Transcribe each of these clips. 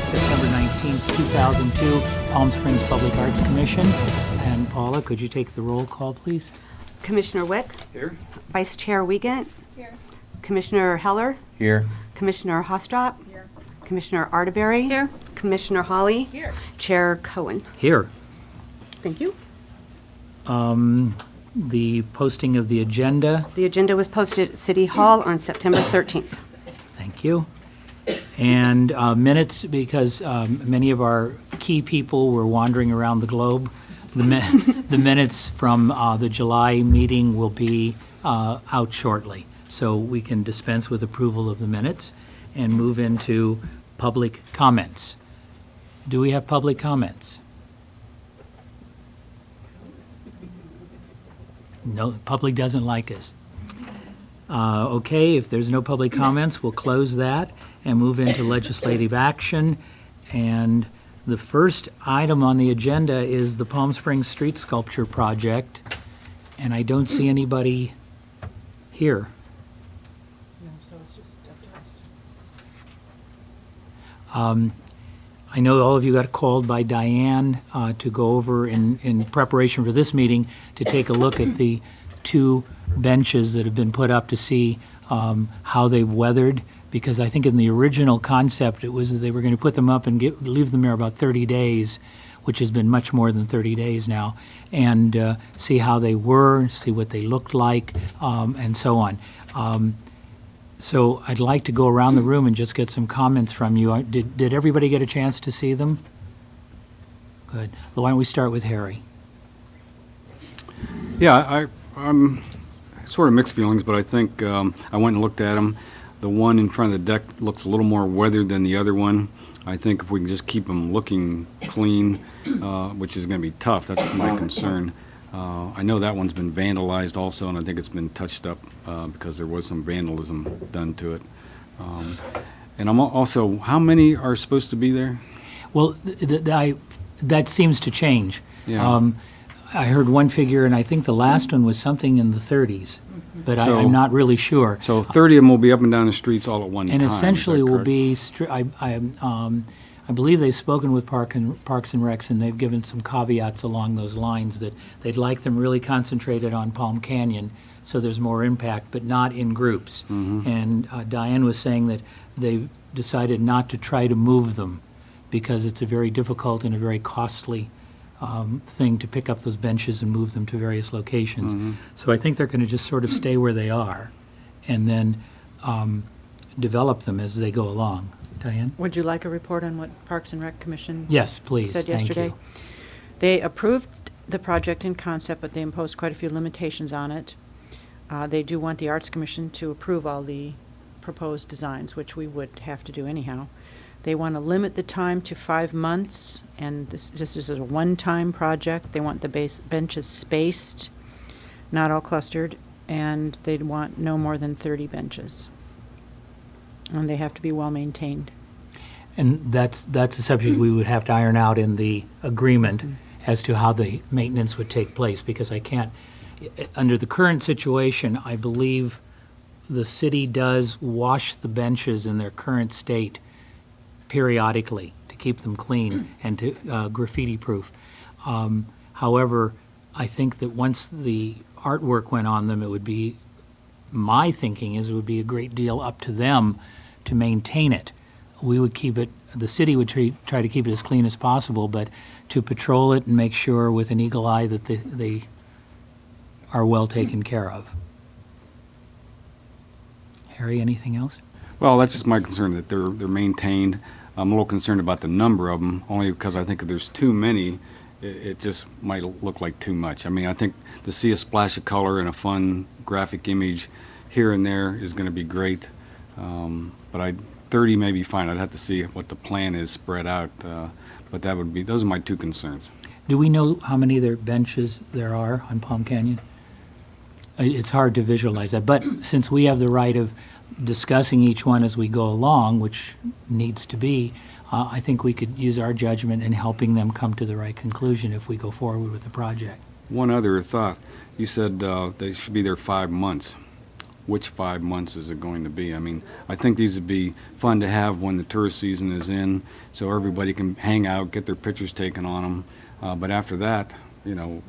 September 19th, 2002, Palm Springs Public Arts Commission. And Paula, could you take the roll call, please? Commissioner Wick? Here. Vice Chair Wiegand? Here. Commissioner Heller? Here. Commissioner Hostrop? Here. Commissioner Arterberry? Here. Commissioner Hawley? Here. Chair Cohen. Here. Thank you. The posting of the agenda. The agenda was posted at City Hall on September 13th. Thank you. And minutes, because many of our key people were wandering around the globe. The minutes from the July meeting will be out shortly. So we can dispense with approval of the minutes and move into public comments. Do we have public comments? No, public doesn't like us. Okay, if there's no public comments, we'll close that and move into legislative action. And the first item on the agenda is the Palm Springs Street Sculpture Project, and I don't see anybody here. I know all of you got called by Diane to go over in preparation for this meeting to take a look at the two benches that have been put up to see how they've weathered, because I think in the original concept it was that they were going to put them up and leave them there about 30 days, which has been much more than 30 days now, and see how they were, see what they looked like, and so on. So I'd like to go around the room and just get some comments from you. Did everybody get a chance to see them? Good. Well, why don't we start with Harry? Yeah, I'm sort of mixed feelings, but I think I went and looked at them. The one in front of the deck looks a little more weathered than the other one. I think if we can just keep them looking clean, which is going to be tough, that's my concern. I know that one's been vandalized also, and I think it's been touched up because there was some vandalism done to it. And I'm also, how many are supposed to be there? Well, that seems to change. Yeah. I heard one figure, and I think the last one was something in the 30s, but So- I'm not really sure. So 30 of them will be up and down the streets all at one time. And is that essentially will correct? be, I believe they've spoken with Parks and Recs, and they've given some caveats along those lines that they'd like them really concentrated on Palm Canyon, so there's more impact, but not in groups. And Diane was saying that they've decided not to try to move them because it's a very difficult and a very costly thing to pick up those benches and move them to various locations. So I think they're going to just sort of stay where they are and then develop them as they go along. Diane? Would you like a report on what Parks and Rec Commission Yes, please. said Thank yesterday? you. They approved the project in concept, but they imposed quite a few limitations on it. They do want the Arts Commission to approve all the proposed designs, which we would have to do anyhow. They want to limit the time to 5 months, and this is a one-time project. They want the benches spaced, not all clustered, and they'd want no more than 30 benches. And they have to be well-maintained. And that's a subject we would have to iron out in the agreement as to how the maintenance would take place, because I can't, under the current situation, I believe the city does wash the benches in their current state periodically to keep them clean and to graffiti-proof. However, I think that once the artwork went on them, it would be, my thinking is it would be a great deal up to them to maintain it. We would keep it, the city would try to keep it as clean as possible, but to patrol it and make sure with an eagle eye that they are well taken care of. Harry, anything else? Well, that's just my concern, that they're maintained. I'm a little concerned about the number of them, only because I think if there's too many, it just might look like too much. I mean, I think to see a splash of color and a fun graphic image here and there is going to be great. But 30 may be fine. I'd have to see what the plan is spread out. But that would be, those are my two concerns. Do we know how many there benches there are on Palm Canyon? It's hard to visualize that, but since we have the right of discussing each one as we go along, which needs to be, I think we could use our judgment in helping them come to the right conclusion if we go forward with the project. One other thought. You said they should be there 5 months. which 5 months is it going to be? I mean, I think these would be fun to have when the tourist season is in, so everybody can hang out, get their pictures taken on them. But after that, you know,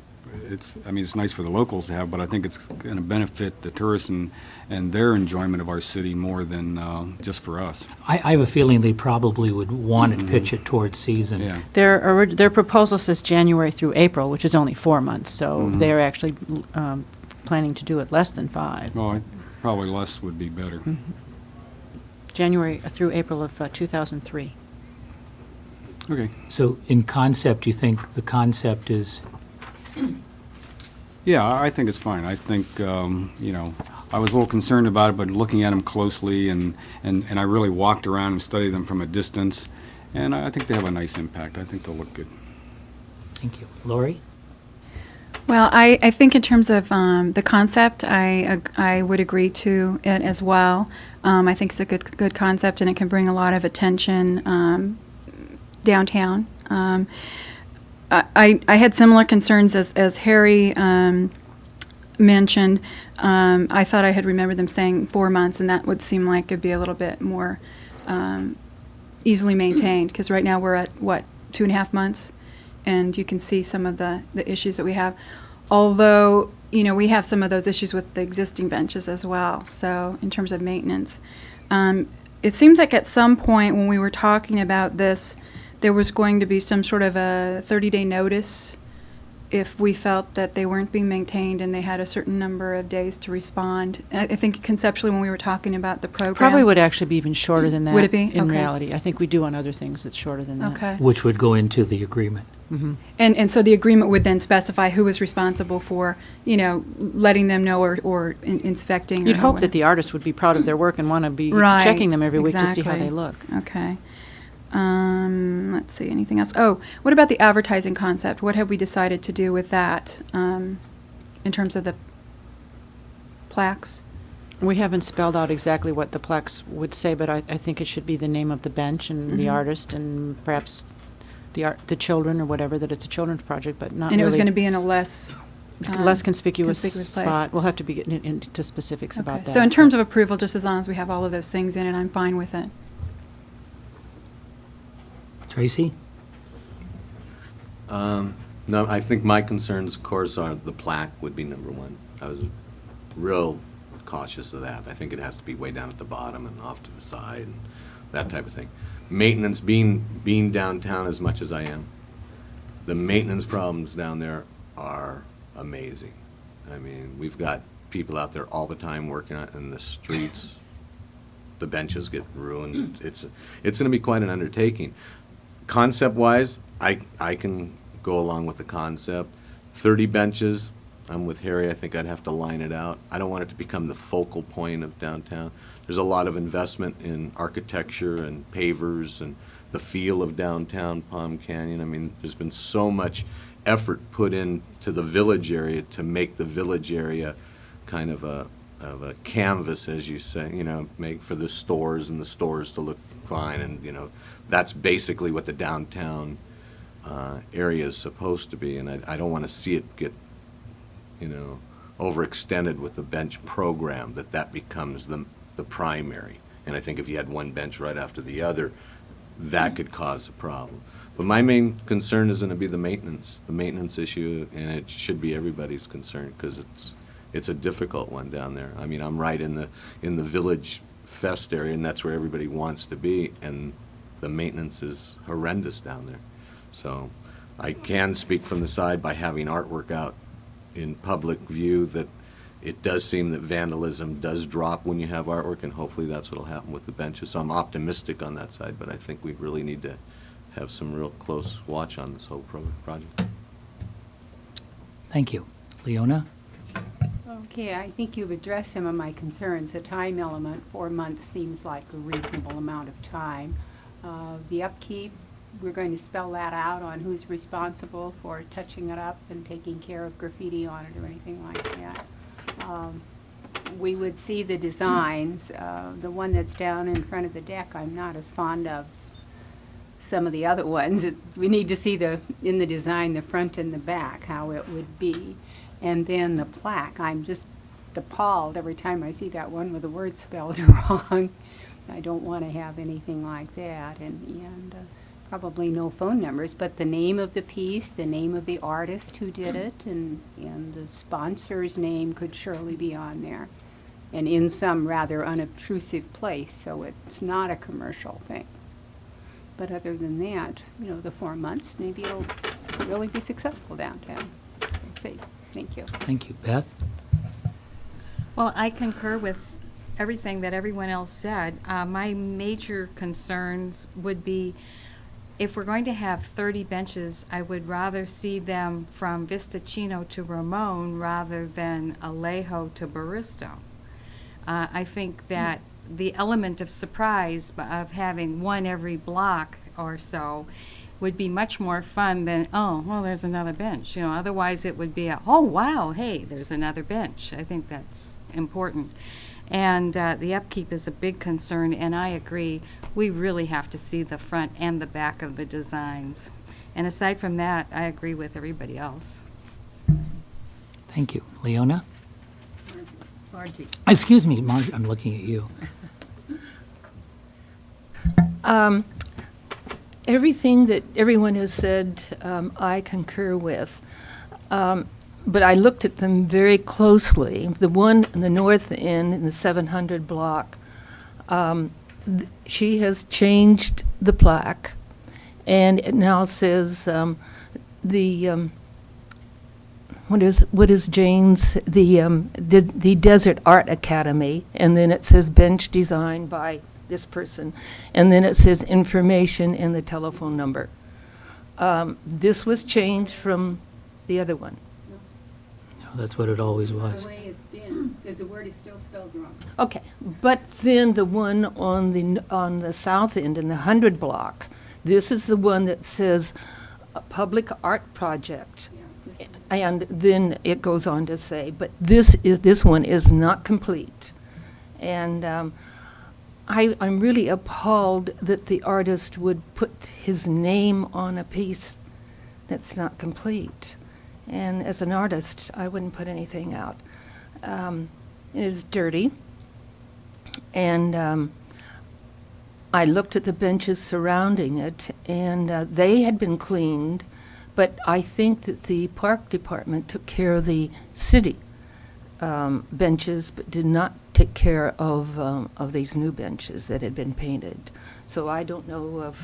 it's nice for the locals to have, but I think it's going to benefit the tourists and their enjoyment of our city more than just for us. I have a feeling they probably would want to pitch it towards season. Yeah. Their proposal says January through April, which is only 4 months, so they're actually planning to do it less than 5. Well, probably less would be better. January through April of 2003. Okay. So in concept, you think the concept is, Yeah, I think it's fine. I think, you know, I was a little concerned about it, but looking at them closely and I really walked around and studied them from a distance, and I think they have a nice impact. I think they'll look good. thank you. Lori? Well, I think in terms of the concept, I would agree to it as well. I think it's a good concept, and it can bring a lot of attention downtown. I had similar concerns as Harry mentioned. I thought I had remembered them saying 4 months, and that would seem like it'd be a little bit more easily maintained, because right now we're at, 2.5 months? And you can see some of the issues that we have. Although, you know, we have some of those issues with the existing benches as well, so in terms of maintenance. It seems like at some point when we were talking about this, there was going to be some sort of a 30-day notice if we felt that they weren't being maintained and they had a certain number of days to respond. I think conceptually when we were talking about the program. Probably would actually be even shorter than that. Would it be? In Okay. reality. I think we do on other things that's shorter than that. Okay. Which would go into the agreement. And so the agreement would then specify who was responsible for, you know, letting them know or inspecting. You'd or hope that the artist would be proud of their work and want to be Right, checking them every week to see how exactly. they look. Okay. Let's see, anything else? Oh, what about the advertising concept? What have we decided to do with that in terms of the plaques? We haven't spelled out exactly what the plaques would say, but I think it should be the name of the bench and the artist and perhaps the children or whatever, that it's a children's project, but not And it was really going to be in a less. less conspicuous conspicuous place. spot. We'll have to be getting into specifics about Okay. that. So in terms of approval, just as long as we have all of those things in it, I'm fine with it. Tracy? No, I think my concerns, of course, are the plaque would be number one. I was real cautious of that. I think it has to be way down at the bottom and off to the side and that type of thing. Maintenance, being downtown as much as I am, the maintenance problems down there are amazing. I mean, we've got people out there all the time working in the streets. The benches get ruined. It's going to be quite an undertaking. Concept-wise, I can go along with the concept. 30 benches, I'm with Harry. I think I'd have to line it out. I don't want it to become the focal point of downtown. There's a lot of investment in architecture and pavers and the feel of downtown Palm Canyon. I mean, there's been so much effort put into the village area to make the village area kind of a canvas, as you say, you know, make for the stores and the stores to look fine. And, you know, that's basically what the downtown area is supposed to be. And I don't want to see it get, you know, overextended with the bench program, that becomes the primary. And I think if you had one bench right after the other, that could cause a problem. But my main concern is going to be the maintenance issue, and it should be everybody's concern because it's a difficult one down there. I mean, I'm right in the Village Fest area, and that's where everybody wants to be, and the maintenance is horrendous down there. So I can speak from the side by having artwork out in public view that it does seem that vandalism does drop when you have artwork, and hopefully that's what will happen with the benches. So I'm optimistic on that side, but I think we really need to have some real close watch on this whole project. Thank you. Leona? Okay, I think you've addressed some of my concerns. The time element, 4 months seems like a reasonable amount of time. The upkeep, we're going to spell that out on who's responsible for touching it up and taking care of graffiti on it or anything like that. We would see the designs. The one that's down in front of the deck, I'm not as fond of some of the other ones. We need to see in the design, the front and the back, how it would be. And then the plaque, I'm just just appalled every time I see that one with the word spelled wrong. I don't want to have anything like that, and probably no phone numbers, but the name of the piece, the name of the artist who did it, and the sponsor's name could surely be on there, and in some rather unobtrusive place, so it's not a commercial thing. But other than that, the 4 months, maybe it'll really be successful downtown. We'll see. Thank you. Thank you. Beth? Well, I concur with everything that everyone else said. My major concerns would be, if we're going to have 30 benches, I would rather see them from Vista Chino to Ramon rather than Alejo to Baristo. I think that the element of surprise of having one every block or so would be much more fun than, oh, well, there's another bench. Otherwise it would be oh, wow, hey, there's another bench. I think that's important. And the upkeep is a big concern, and I agree, we really have to see the front and the back of the designs. And aside from that, I agree with everybody else. Thank you. Leona? Margie. Excuse me, Marge, I'm looking at you. Everything that everyone has said, I concur with. But I looked at them very closely. The one in the north end, in the 700 block, she has changed the plaque, and it now says what is Jane's, the Desert Art Academy, and then it says bench design by this person, and then it says information and the telephone number. This was changed from the other one. No, that's what it always It's was. the way it's been, because the word is still spelled wrong. Okay, but then the one on the south end in the 100 block, this is the one that says a public art project. And then it goes on to say, but this one is not complete. And I'm really appalled that the artist would put his name on a piece that's not complete. And as an artist, I wouldn't put anything out. It is dirty. And I looked at the benches surrounding it, and they had been cleaned, but I think that the park department took care of the city benches, but did not take care of these new benches that had been painted. So I don't know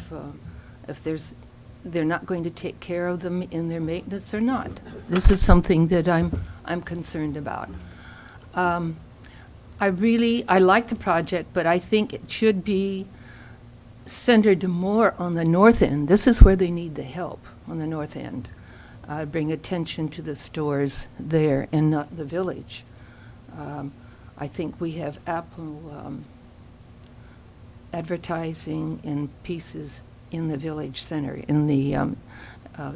if they're not going to take care of them in their maintenance or not. This is something that I'm concerned about. I like the project, but I think it should be centered more on the north end. This is where they need the help, on the north end. Bring attention to the stores there and not the village. I think we have Apple advertising in pieces in the village center, in the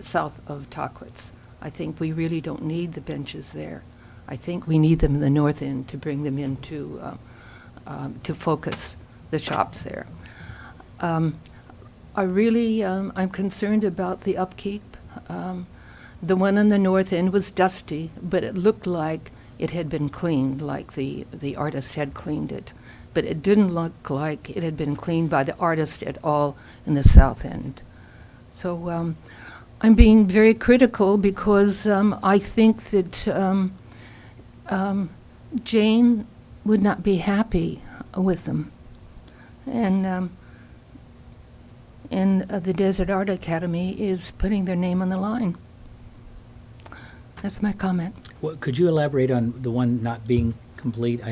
south of Tahquitz. I think we really don't need the benches there. I think we need them in the north end to bring them into, to focus the shops there. I'm concerned about the upkeep. The one on the north end was dusty, but it looked like it had been cleaned, like the artist had cleaned it. But it didn't look like it had been cleaned by the artist at all in the south end. So I'm being very critical because I think that Jane would not be happy with them. And the Desert Art Academy is putting their name on the line. That's my comment. Could you elaborate on the one not being complete?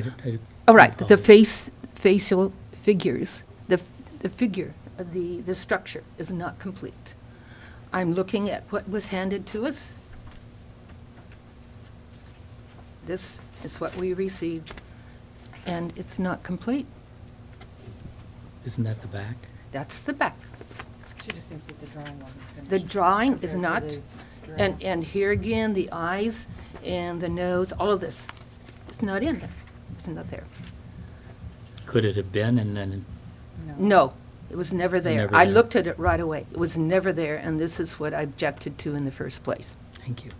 All right, the follow. facial figures, the figure, the structure is not complete. I'm looking at what was handed to us. This is what we received, and it's not complete. Isn't that the back? That's the back. She just thinks that the drawing wasn't finished. The drawing is compared not, to the drawing. and here again, the eyes and the nose, all of this, it's not in there. It's not there. Could it have been and then, No, it was never there. never I there. looked at it right away. It was never there, and this is what I objected to in the first place. thank you.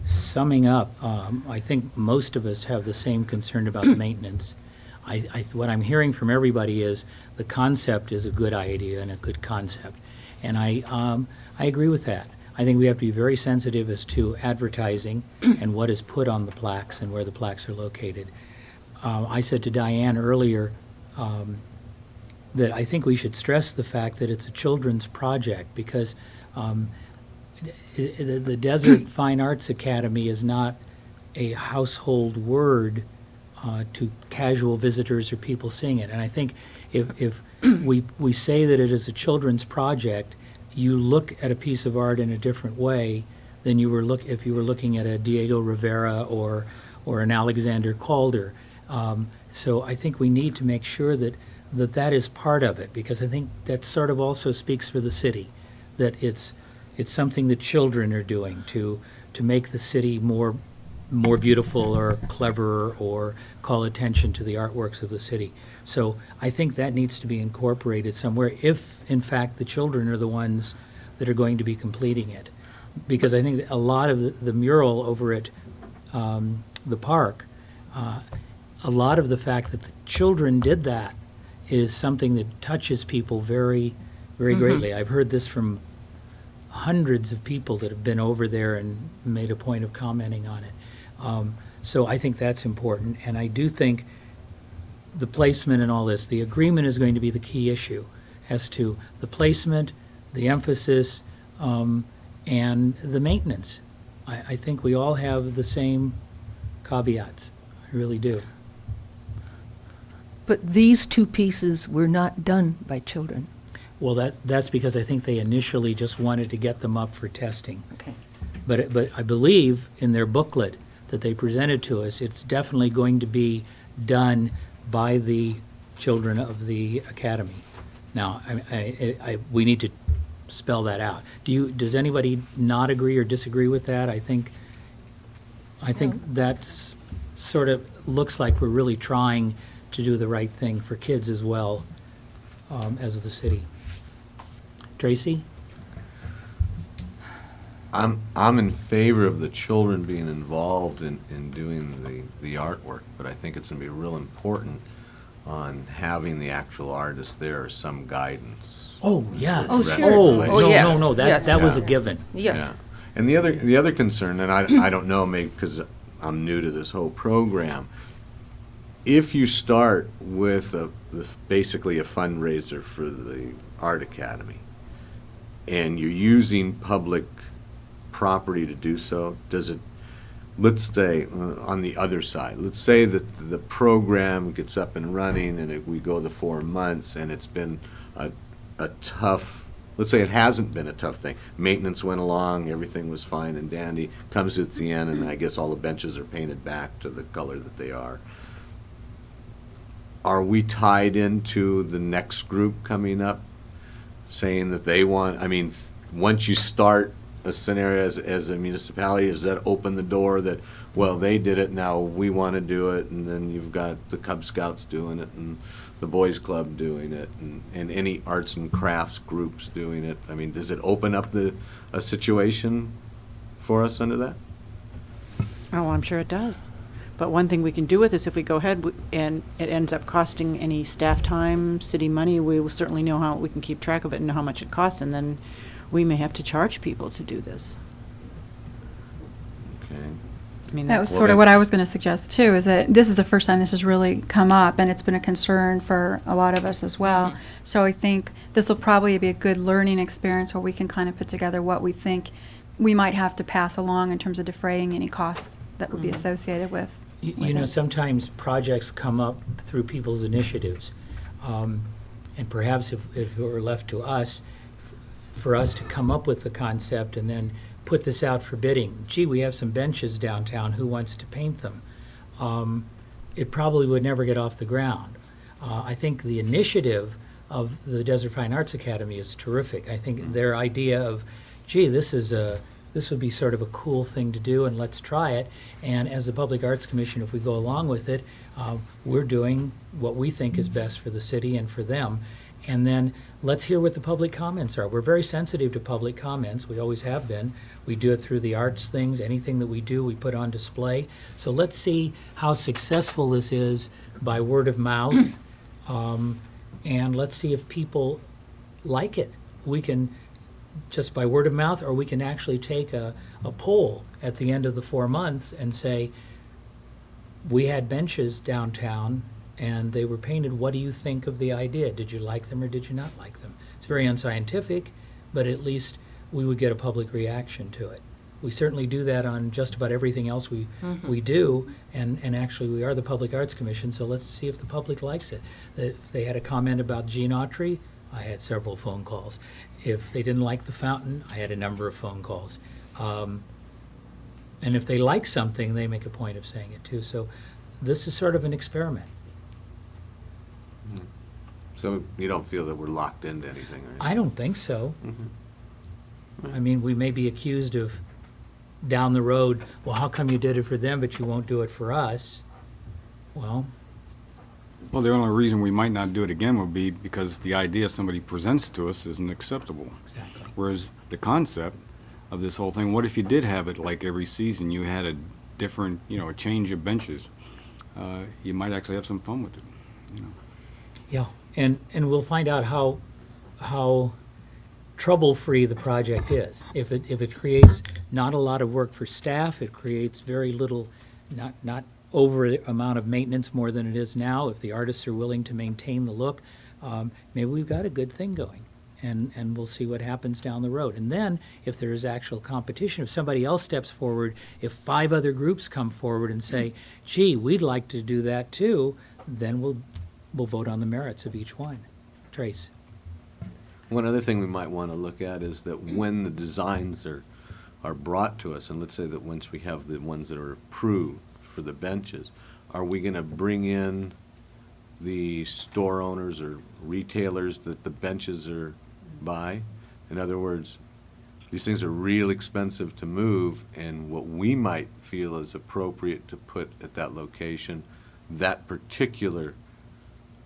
Summing up, I think most of us have the same concern about the maintenance. What I'm hearing from everybody is the concept is a good idea and a good concept. And I agree with that. I think we have to be very sensitive as to advertising and what is put on the plaques and where the plaques are located. I said to Diane earlier that I think we should stress the fact that it's a children's project because the Desert Fine Arts Academy is not a household word to casual visitors or people seeing it. And I think if we say that it is a children's project, you look at a piece of art in a different way than if you were looking at a Diego Rivera or an Alexander Calder. So I think we need to make sure that is part of it, because I think that sort of also speaks for the city, that it's something that children are doing to make the city more beautiful or cleverer or call attention to the artworks of the city. So I think that needs to be incorporated somewhere if, in fact, the children are the ones that are going to be completing it. Because I think a lot of the mural over at the park, a lot of the fact that the children did that is something that touches people very, very greatly. I've heard this from hundreds of people that have been over there and made a point of commenting on it. So I think that's important, and I do think the placement and all this, the agreement is going to be the key issue as to the placement, the emphasis, and the maintenance. I think we all have the same caveats. I really do. But these two pieces were not done by children. Well, that's because I think they initially just wanted to get them up for testing. Okay. But I believe in their booklet that they presented to us, it's definitely going to be done by the children of the academy. Now, we need to spell that out. Does anybody not agree or disagree with that? I think that's sort of looks like we're really trying to do the right thing for kids as well as the city. Tracy? I'm in favor of the children being involved in doing the artwork, but I think it's going to be real important on having the actual artist there, some guidance. Oh, yes. Oh, sure. Oh, Oh, yes. no, Yes. that was a Yeah. given. Yes. Yeah. And the other concern, and I don't know, maybe because I'm new to this whole program, if you start with basically a fundraiser for the Art Academy, and you're using public property to do so, does it, let's say, on the other side, let's say that the program gets up and running and we go the 4 months and it's been a tough, let's say it hasn't been a tough thing. Maintenance went along, everything was fine and dandy, comes at the end and I guess all the benches are painted back to the color that they are. Are we tied into the next group coming up, saying that they want, I mean, once you start a scenario as a municipality, does that open the door that, well, they did it, now we want to do it, and then you've got the Cub Scouts doing it, and the Boys Club doing it, and any arts and crafts groups doing it? I mean, does it open up a situation for us under that? Oh, I'm sure it does. But one thing we can do with this, if we go ahead and it ends up costing any staff time, city money, we will certainly know how we can keep track of it and know how much it costs, and then we may have to charge people to do this. Okay. I mean, That was that's sort of what I was going to suggest too, is that this is the first time this has really come up, and it's been a concern for a lot of us as well. So I think this will probably be a good learning experience where we can kind of put together what we think we might have to pass along in terms of defraying any costs that would be associated with You know, it. sometimes projects come up through people's initiatives. And perhaps if it were left to us, for us to come up with the concept and then put this out for bidding. Gee, we have some benches downtown, who wants to paint them? It probably would never get off the ground. I think the initiative of the Desert Fine Arts Academy is terrific. I think their idea of, gee, this would be sort of a cool thing to do, and let's try it. And as the Public Arts Commission, if we go along with it, we're doing what we think is best for the city and for them. And then let's hear what the public comments are. We're very sensitive to public comments. We always have been. We do it through the arts things. Anything that we do, we put on display. So let's see how successful this is by word of mouth. And let's see if people like it. We can, just by word of mouth, or we can actually take a poll at the end of the 4 months and say, we had benches downtown and they were painted. What do you think of the idea? Did you like them or did you not like them? It's very unscientific, but at least we would get a public reaction to it. We certainly do that on just about everything else we do, and actually we are the Public Arts Commission, so let's see if the public likes it. If they had a comment about Gene Autry, I had several phone calls. If they didn't like the fountain, I had a number of phone calls. And if they like something, they make a point of saying it too. So this is sort of an experiment. So you don't feel that we're locked into anything, right? I don't think so. I mean, we may be accused of down the road, well, how come you did it for them but you won't do it for us? Well, Well, the only reason we might not do it again would be because the idea somebody presents to us isn't acceptable. exactly. Whereas the concept of this whole thing, what if you did have it like every season, you had a different, a change of benches? You might actually have some fun with it. Yeah, and we'll find out how trouble-free the project is. If it creates not a lot of work for staff, it creates very little, not over amount of maintenance more than it is now. If the artists are willing to maintain the look, maybe we've got a good thing going. And we'll see what happens down the road. And then, if there is actual competition, if somebody else steps forward, if 5 other groups come forward and say, gee, we'd like to do that too, then we'll vote on the merits of each one. Trace? One other thing we might want to look at is that when the designs are brought to us, and let's say that once we have the ones that are approved for the benches, are we going to bring in the store owners or retailers that the benches are by? In other words, these things are real expensive to move, and what we might feel is appropriate to put at that location, that particular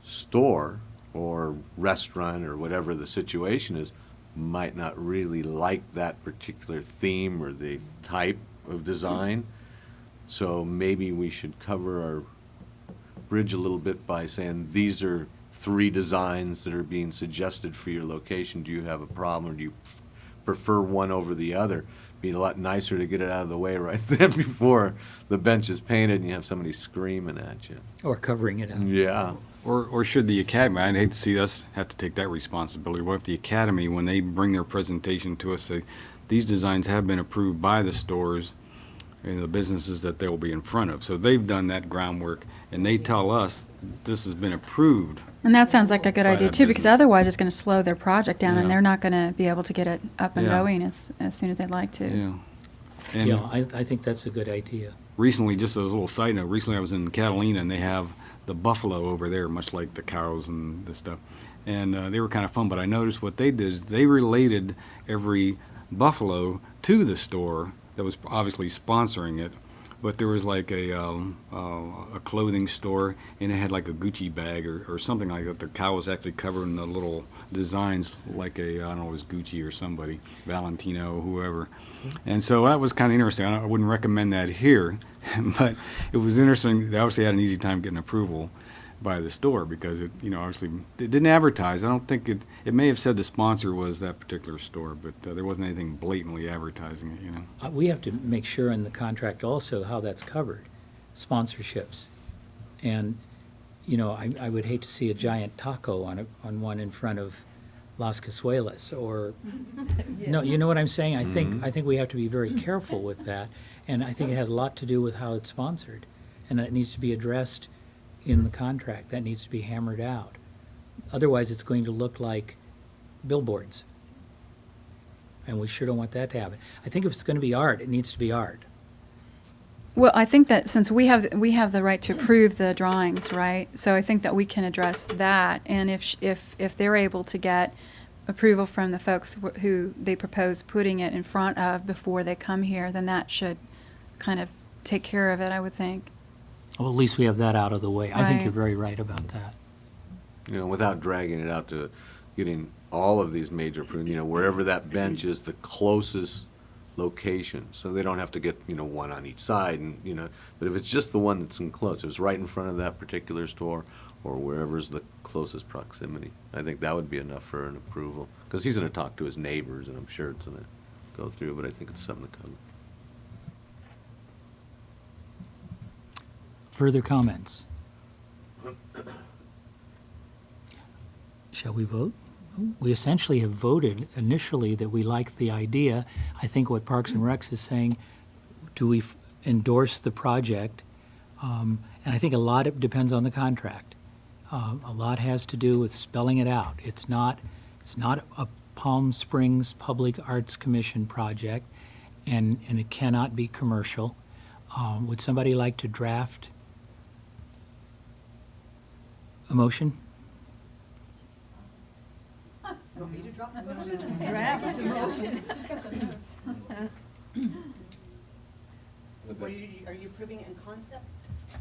store or restaurant or whatever the situation is, might not really like that particular theme or the type of design. So maybe we should cover our bridge a little bit by saying, these are 3 designs that are being suggested for your location. Do you have a problem, or do you prefer one over the other? Be a lot nicer to get it out of the way right then before the bench is painted and you have somebody screaming at you. Or covering it up. Yeah. Or should the academy, I'd hate to see us have to take that responsibility. What if the academy, when they bring their presentation to us, say, these designs have been approved by the stores and the businesses that they will be in front of. So they've done that groundwork, and they tell us this has been approved. And that sounds like a good By idea that too, because business. otherwise it's going to slow their project down, and Yeah. they're not going to be able to get it up and Yeah. going as soon as they'd like to. Yeah. And Yeah, I think that's a good idea. recently, just as a little side note, recently I was in Catalina, and they have the buffalo over there, much like the cows and this stuff. And they were kind of fun, but I noticed what they did is they related every buffalo to the store that was obviously sponsoring it. But there was like a clothing store, and it had like a Gucci bag or something like that. The cow was actually covered in the little designs, like I don't know, it was Gucci or somebody, Valentino, whoever. And so that was kind of interesting. I wouldn't recommend that here, but it was interesting. They obviously had an easy time getting approval by the store because it, obviously it didn't advertise. I don't think it may have said the sponsor was that particular store, but there wasn't anything blatantly advertising it, We have to make sure in the contract also how that's covered, sponsorships. And, I would hate to see a giant taco on one in front of Las Casuelas or, no, you know what I'm saying? I think we have to be very careful with that. And I think it has a lot to do with how it's sponsored. And that needs to be addressed in the contract. That needs to be hammered out. Otherwise, it's going to look like billboards. And we sure don't want that to happen. I think if it's going to be art, it needs to be art. Well, I think that since we have the right to approve the drawings, right? So I think that we can address that, and if they're able to get approval from the folks who they propose putting it in front of before they come here, then that should kind of take care of it, I would think. Well, at least we have that out of the way. I think Right. you're very right about that. without dragging it out to getting all of these major approved, wherever that bench is the closest location, so they don't have to get, one on each side, and, but if it's just the one that's enclosed, if it's right in front of that particular store, or wherever's the closest proximity, I think that would be enough for an approval, because he's gonna talk to his neighbors, and I'm sure it's gonna go through, but I think it's something to cover. Further comments? Shall we vote? We essentially have voted initially that we like the idea. I think what Parks and Recs is saying, do we endorse the project? And I think a lot of it depends on the contract. A lot has to do with spelling it out. It's not a Palm Springs Public Arts Commission project, and it cannot be commercial. Would somebody like to draft a motion? Draft motion. Are you approving it in concept?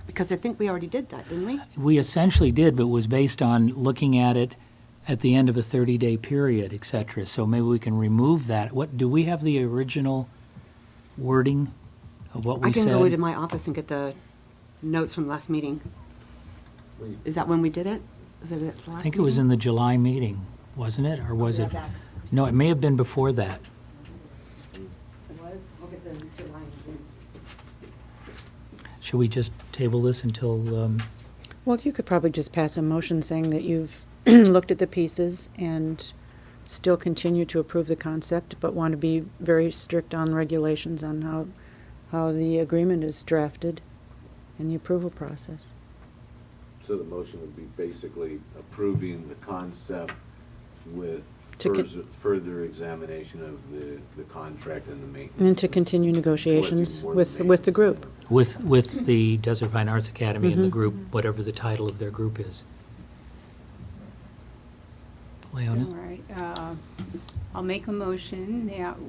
Because I think we already did that, didn't we? We essentially did, but it was based on looking at it at the end of a 30-day period, et cetera. So maybe we can remove that. Do we have the original wording of what we I said? can go into my office and get the notes from last meeting. Is that when we did it? Is it at the last I think it was in the July meeting, wasn't it? Or was it? No, it may have been before that. Should we just table this until, Well, you could probably just pass a motion saying that you've looked at the pieces and still continue to approve the concept, but want to be very strict on regulations on how the agreement is drafted and the approval process. So the motion would be basically approving the concept with To con- further examination of the contract and the maintenance. And to continue negotiations more with than the group. with the Desert Fine Arts Academy and the Mhm. group, whatever the title of their group is? All Leona? right, I'll make a motion that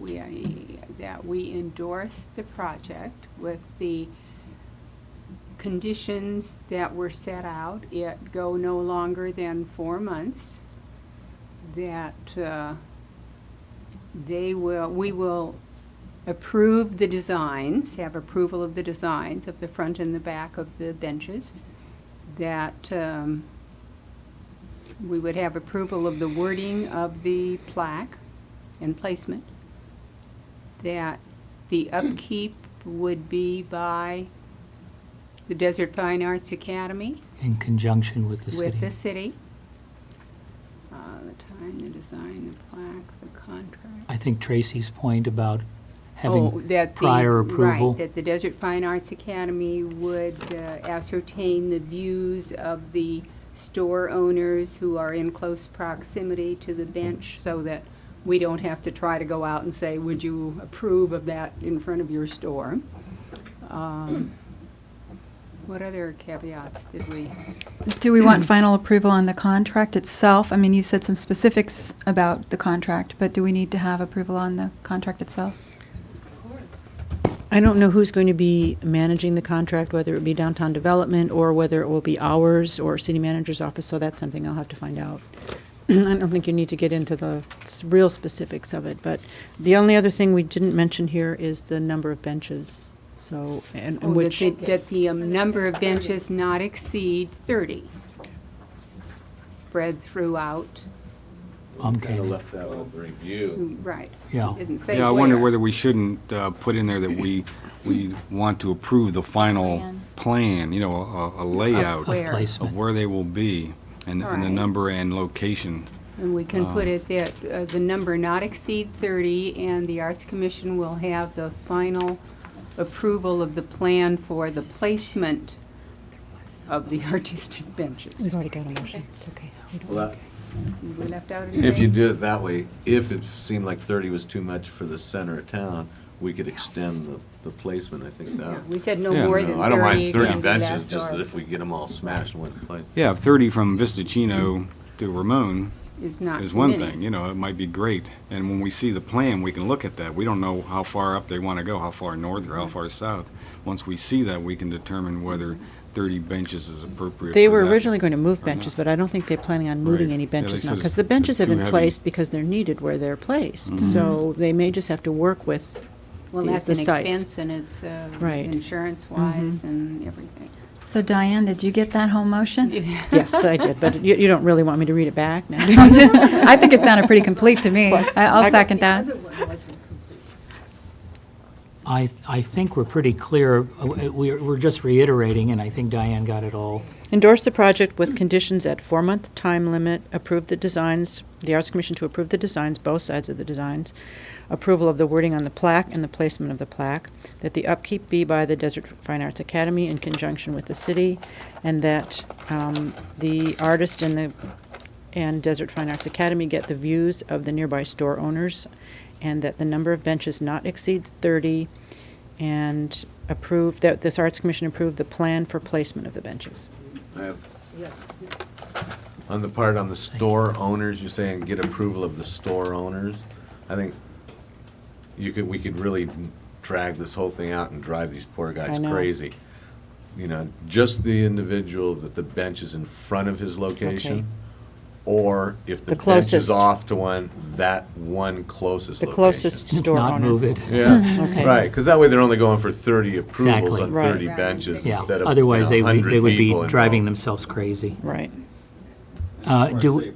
we endorse the project with the conditions that were set out. It go no longer than 4 months. That we will approve the designs, have approval of the designs of the front and the back of the benches. That we would have approval of the wording of the plaque and placement. That the upkeep would be by the Desert Fine Arts Academy In conjunction with the city? with the city. The time, the design, the plaque, the contract. I think Tracy's point about Oh, having that the- prior approval. Right, that the Desert Fine Arts Academy would ascertain the views of the store owners who are in close proximity to the bench, so that we don't have to try to go out and say, would you approve of that in front of your store? What other caveats did we? Do we want final approval on the contract itself? I mean, you said some specifics about the contract, but do we need to have approval on the contract itself? I don't know who's going to be managing the contract, whether it be downtown development or whether it will be ours or city manager's office, so that's something I'll have to find out. I don't think you need to get into the real specifics of it, but the only other thing we didn't mention here is the number of benches, so, and Oh, which. that the number of benches not exceed 30, spread throughout, I'm Kind of kidding. left that with review. right. Yeah. Didn't say Yeah, I wonder where. whether we shouldn't put in there that we want to approve the final plan, a layout Of where. of Placement. where they will be and the Alright. number and location. And we can put it that the number not exceed 30, and the Arts Commission will have the final approval of the plan for the placement of the artistic benches. We've already got a motion, it's okay. We don't- Well, We left out if you anything? do it that way, if it seemed like 30 was too much for the center of town, we could extend the placement, I think that. We said no Yeah, more no, than 30. I don't mind 30 can be benches, less just or that if we get them all smashed in one place. Yeah, 30 from Vistachino to Ramon Is not is too one many. thing, it might be great. And when we see the plan, we can look at that. We don't know how far up they want to go, how far north or how far south. Once we see that, we can determine whether 30 benches is appropriate. They for were that. originally going to move Or benches, not. but I don't think they're planning on moving Right. any Yeah, they benches said now, it's because the benches have too been heavy. placed because they're needed where they're placed. Mhm. So they may just have to work with Well, the that's an sites. expense and it's Right. insurance-wise and everything. So Diane, did you get that whole motion? Yes, I did, but you don't really want me to read it back now? I think it sounded pretty complete to me. Plus, I'll I- second that. I think we're pretty clear. We're just reiterating, and I think Diane got it all. Endorse the project with conditions at 4-month time limit, approve the designs, the Arts Commission to approve the designs, both sides of the designs, approval of the wording on the plaque and the placement of the plaque, that the upkeep be by the Desert Fine Arts Academy in conjunction with the city, and that the artist and Desert Fine Arts Academy get the views of the nearby store owners, and that the number of benches not exceed 30, and approve, that this Arts Commission approve the plan for placement of the benches. I have, on the store owners, you're saying get approval of the store owners? I think we could really drag this whole thing out and drive these poor guys I know. crazy. You know, just the individual that the bench is in front of his location, Okay. or if the The bench is closest. off to that one closest The location. closest store owner. Not move it. Yeah, Okay. right, because that way they're only going for 30 approvals Exactly. on Right. 30 benches Yeah, instead of, otherwise they 100 would be people driving involved. themselves crazy. Right. Do we-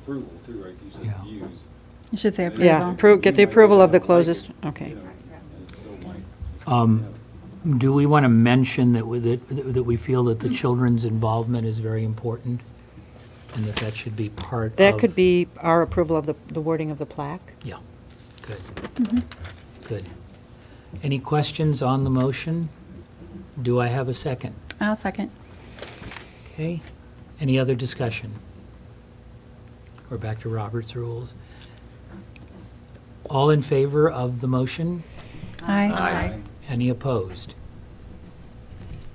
Yeah. You should say approval. Yeah, get the approval of the closest, okay. Do we want to mention that we feel that the children's involvement is very important, and that should be part of? That could be our approval of the wording of the plaque. Yeah, good. Good. Any questions on the motion? Do I have a second? I'll second. Okay. Any other discussion? We're back to Robert's rules. All in favor of the motion? Aye. Aye. Any opposed?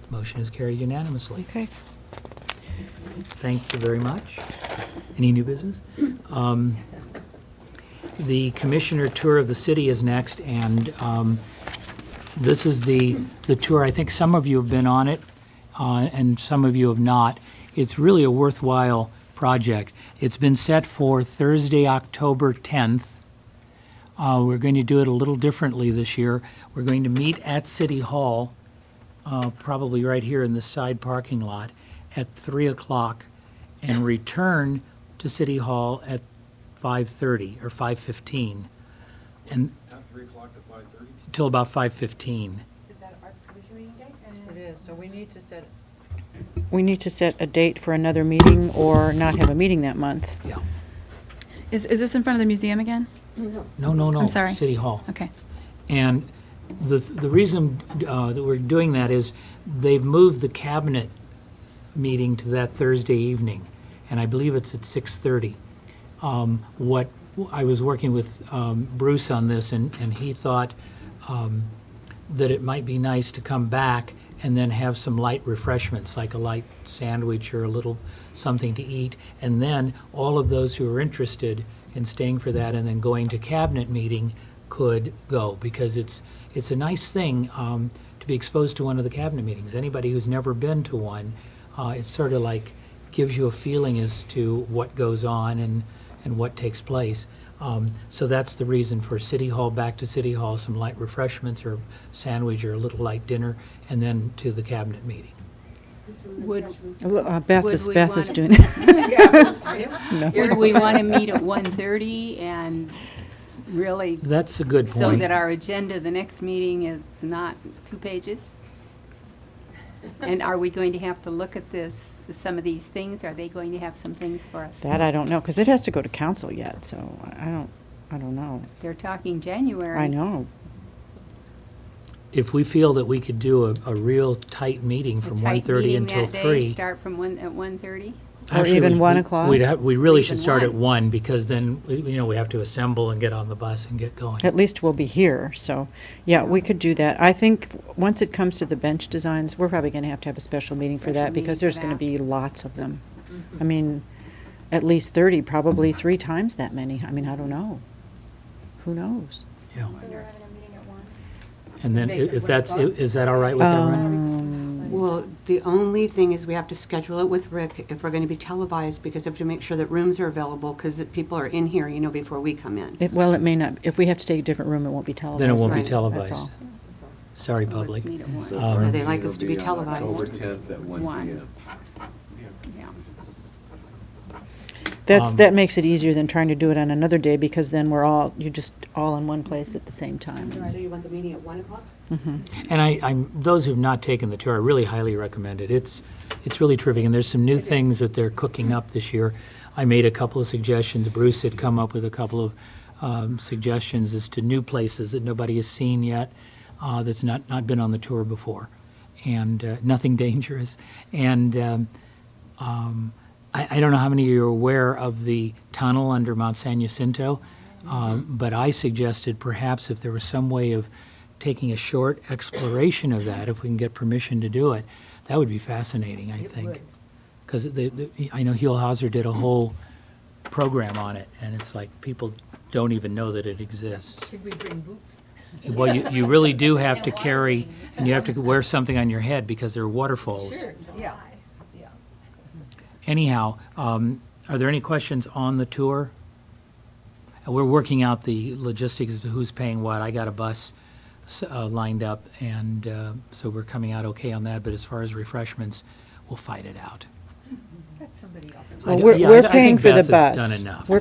Motion is carried unanimously. Okay. Thank you very much. Any new business? The commissioner tour of the city is next, and this is the tour. I think some of you have been on it, and some of you have not. It's really a worthwhile project. It's been set for Thursday, October 10th. We're going to do it a little differently this year. We're going to meet at City Hall, probably right here in the side parking lot, at 3 o'clock, and return to City Hall at 5:30 or 5:15. And At 3 o'clock to 5:30? till about 5:15. It is, so we need to set. We need to set a date for another meeting or not have a meeting that month. Yeah. Is this in front of the museum again? No. I'm sorry. City Hall. Okay. And the reason that we're doing that is they've moved the cabinet meeting to that Thursday evening, and I believe it's at 6:30. What I was working with Bruce on this, and he thought that it might be nice to come back and then have some light refreshments, like a light sandwich or a little something to eat, and then all of those who are interested in staying for that and then going to cabinet meeting could go, because it's a nice thing to be exposed to one of the cabinet meetings. Anybody who's never been to one, it's sort of like gives you a feeling as to what goes on and what takes place. So that's the reason for City Hall, back to City Hall, some light refreshments or sandwich or a little light dinner, and then to the cabinet meeting. Beth Would is we Beth want- is doing that. Would we want to meet at 1:30 and really, That's a good so point. that our agenda, the next meeting is not 2 pages? And are we going to have to look at some of these things? Are they going to have some things for us? That I don't know, because it has to go to council yet, so I don't know. They're talking January. I know. If we feel that we could do a real tight meeting A from tight 1:30 meeting until that day, 3. Start from at 1:30? Or Actually, even we- 1 we- o'clock? we really should Even start at 1. 1, because then, we have to assemble and get on the bus and get going. At least we'll be here, so, yeah, we could do that. I think, once it comes to the bench designs, we're probably gonna have to have a special meeting for Special that, because meeting there's for gonna that. be lots of them. I mean, at least 30, probably 3 times that many. I mean, I don't know. Who knows? Yeah. And then if that's, is that all right with everyone? Well, the only thing is we have to schedule it with Rick if we're going to be televised, because we have to make sure that rooms are available, because people are in here, before we come in. Well, it may not, if we have to take a different room, it won't be televised. Then it won't be Right, that's televised. all. Sorry, So public. let's meet at 1. Or they like us to be televised. October 10th at 1 1. PM. Yeah. That makes it easier than trying to do it on another day, because then you're just all in one place at the same time. So you want the meeting at 1 o'clock? And those who've not taken the tour, I really highly recommend it. It's really terrific, and there's some new things that they're cooking up this year. I made a couple of suggestions. Bruce had come up with a couple of suggestions as to new places that nobody has seen yet, that's not been on the tour before, and nothing dangerous. And I don't know how many of you are aware of the tunnel under Mount San Jacinto, but I suggested perhaps if there was some way of taking a short exploration of that, if we can get permission to do it, that would be fascinating, I think. Because I know Huell-Hauser did a whole program on it, and it's like people don't even know that it exists. Should we bring boots? Well, you really do have to carry, and you have to wear something on your head because there are waterfalls. Yeah. Anyhow, are there any questions on the tour? We're working out the logistics of who's paying what. I got a bus lined up, and so we're coming out okay on that. But as far as refreshments, we'll fight it out. That's somebody else. Well, I- we're yeah, we're I think paying for the Beth has bus. done enough. We're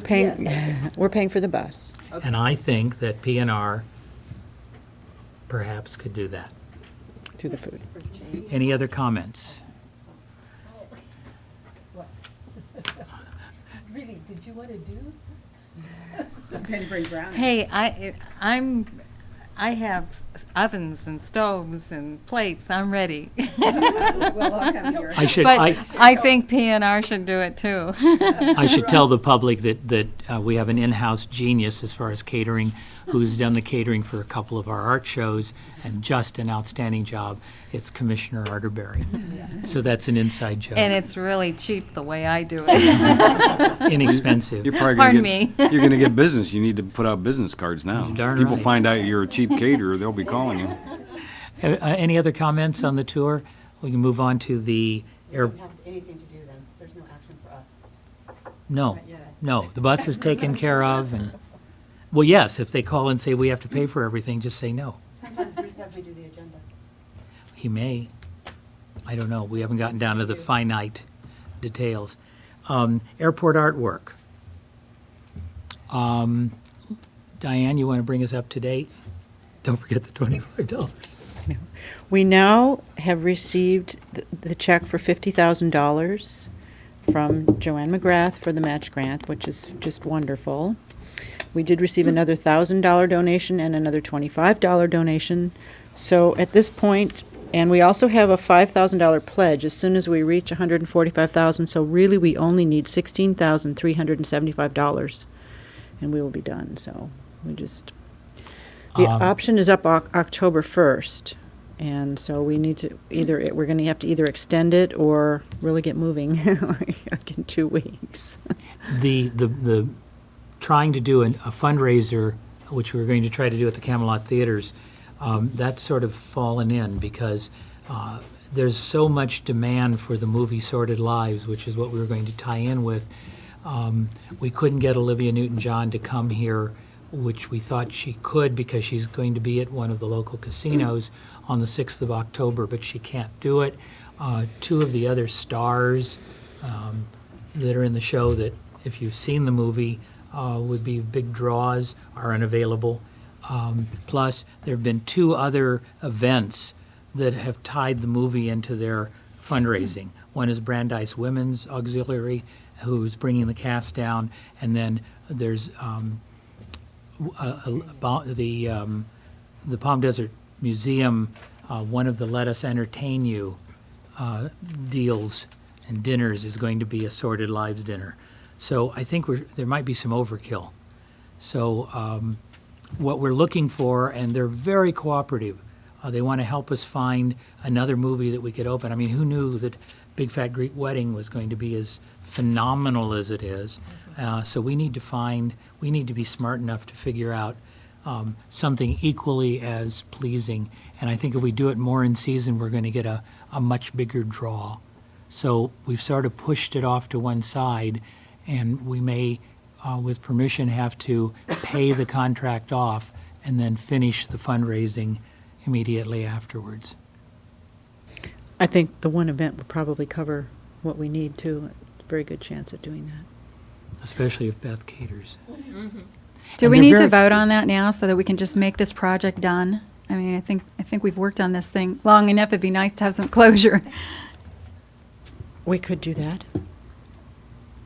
paying for the bus. And I think that PNR perhaps could do that. To the food. Any other comments? Really, did you want to do? Going to bring brownies. Hey, I have ovens and stoves and plates. I'm ready. Well, I'll come here. But I think PNR should do it too. I should tell the public that we have an in-house genius as far as catering, who's done the catering for a couple of our art shows, and just an outstanding job. It's Commissioner Arterberry. So that's an inside joke. And it's really cheap the way I do it. Inexpensive. You're probably Pardon gonna me. get, you're gonna get business. You need to put out business cards now. Darn People right. find out you're a cheap caterer, they'll be calling you. Any other comments on the tour? We can move on to the air. have anything to do then. There's no action for us. No, the bus is taken care of, and, well, yes, if they call and say we have to pay for everything, just say no. Sometimes Bruce has me do the agenda. He may. I don't know. We haven't gotten down to the finite details. Airport artwork. Diane, you want to bring us up to date? Don't forget the $25. We now have received the check for $50,000 from Joanne McGrath for the match grant, which is just wonderful. We did receive another $1,000 donation and another $25 donation. So at this point, and we also have a $5,000 pledge as soon as we reach $145,000. So really, we only need $16,375, and we will be done. So we just. The option is up October 1st, and so we need to we're going to have to either extend it or really get moving like in 2 weeks. The trying to do a fundraiser, which we're going to try to do at the Camelot Theaters, that's sort of fallen in because there's so much demand for the movie Sordid Lives, which is what we were going to tie in with. We couldn't get Olivia Newton-John to come here, which we thought she could because she's going to be at one of the local casinos on the 6th of October, but she can't do it. 2 of the other stars that are in the show that, if you've seen the movie, would be big draws are unavailable. Plus, there have been 2 other events that have tied the movie into their fundraising. One is Brandeis Women's Auxiliary, who's bringing the cast down, and then there's the Palm Desert Museum, one of the Let Us Entertain You deals and dinners is going to be a Sordid Lives dinner. So I think there might be some overkill. So what we're looking for, and they're very cooperative, they want to help us find another movie that we could open. I mean, who knew that Big Fat Greek Wedding was going to be as phenomenal as it is? So we need to be smart enough to figure out something equally as pleasing. And I think if we do it more in season, we're going to get a much bigger draw. So we've sort of pushed it off to one side, and we may, with permission, have to pay the contract off and then finish the fundraising immediately afterwards. I think the one event would probably cover what we need too. It's a very good chance at doing that. Especially if Beth caters. Do And we they're need to very- vote on that now so that we can just make this project done? I mean, I think we've worked on this thing long enough. It'd be nice to have some closure. We could do that.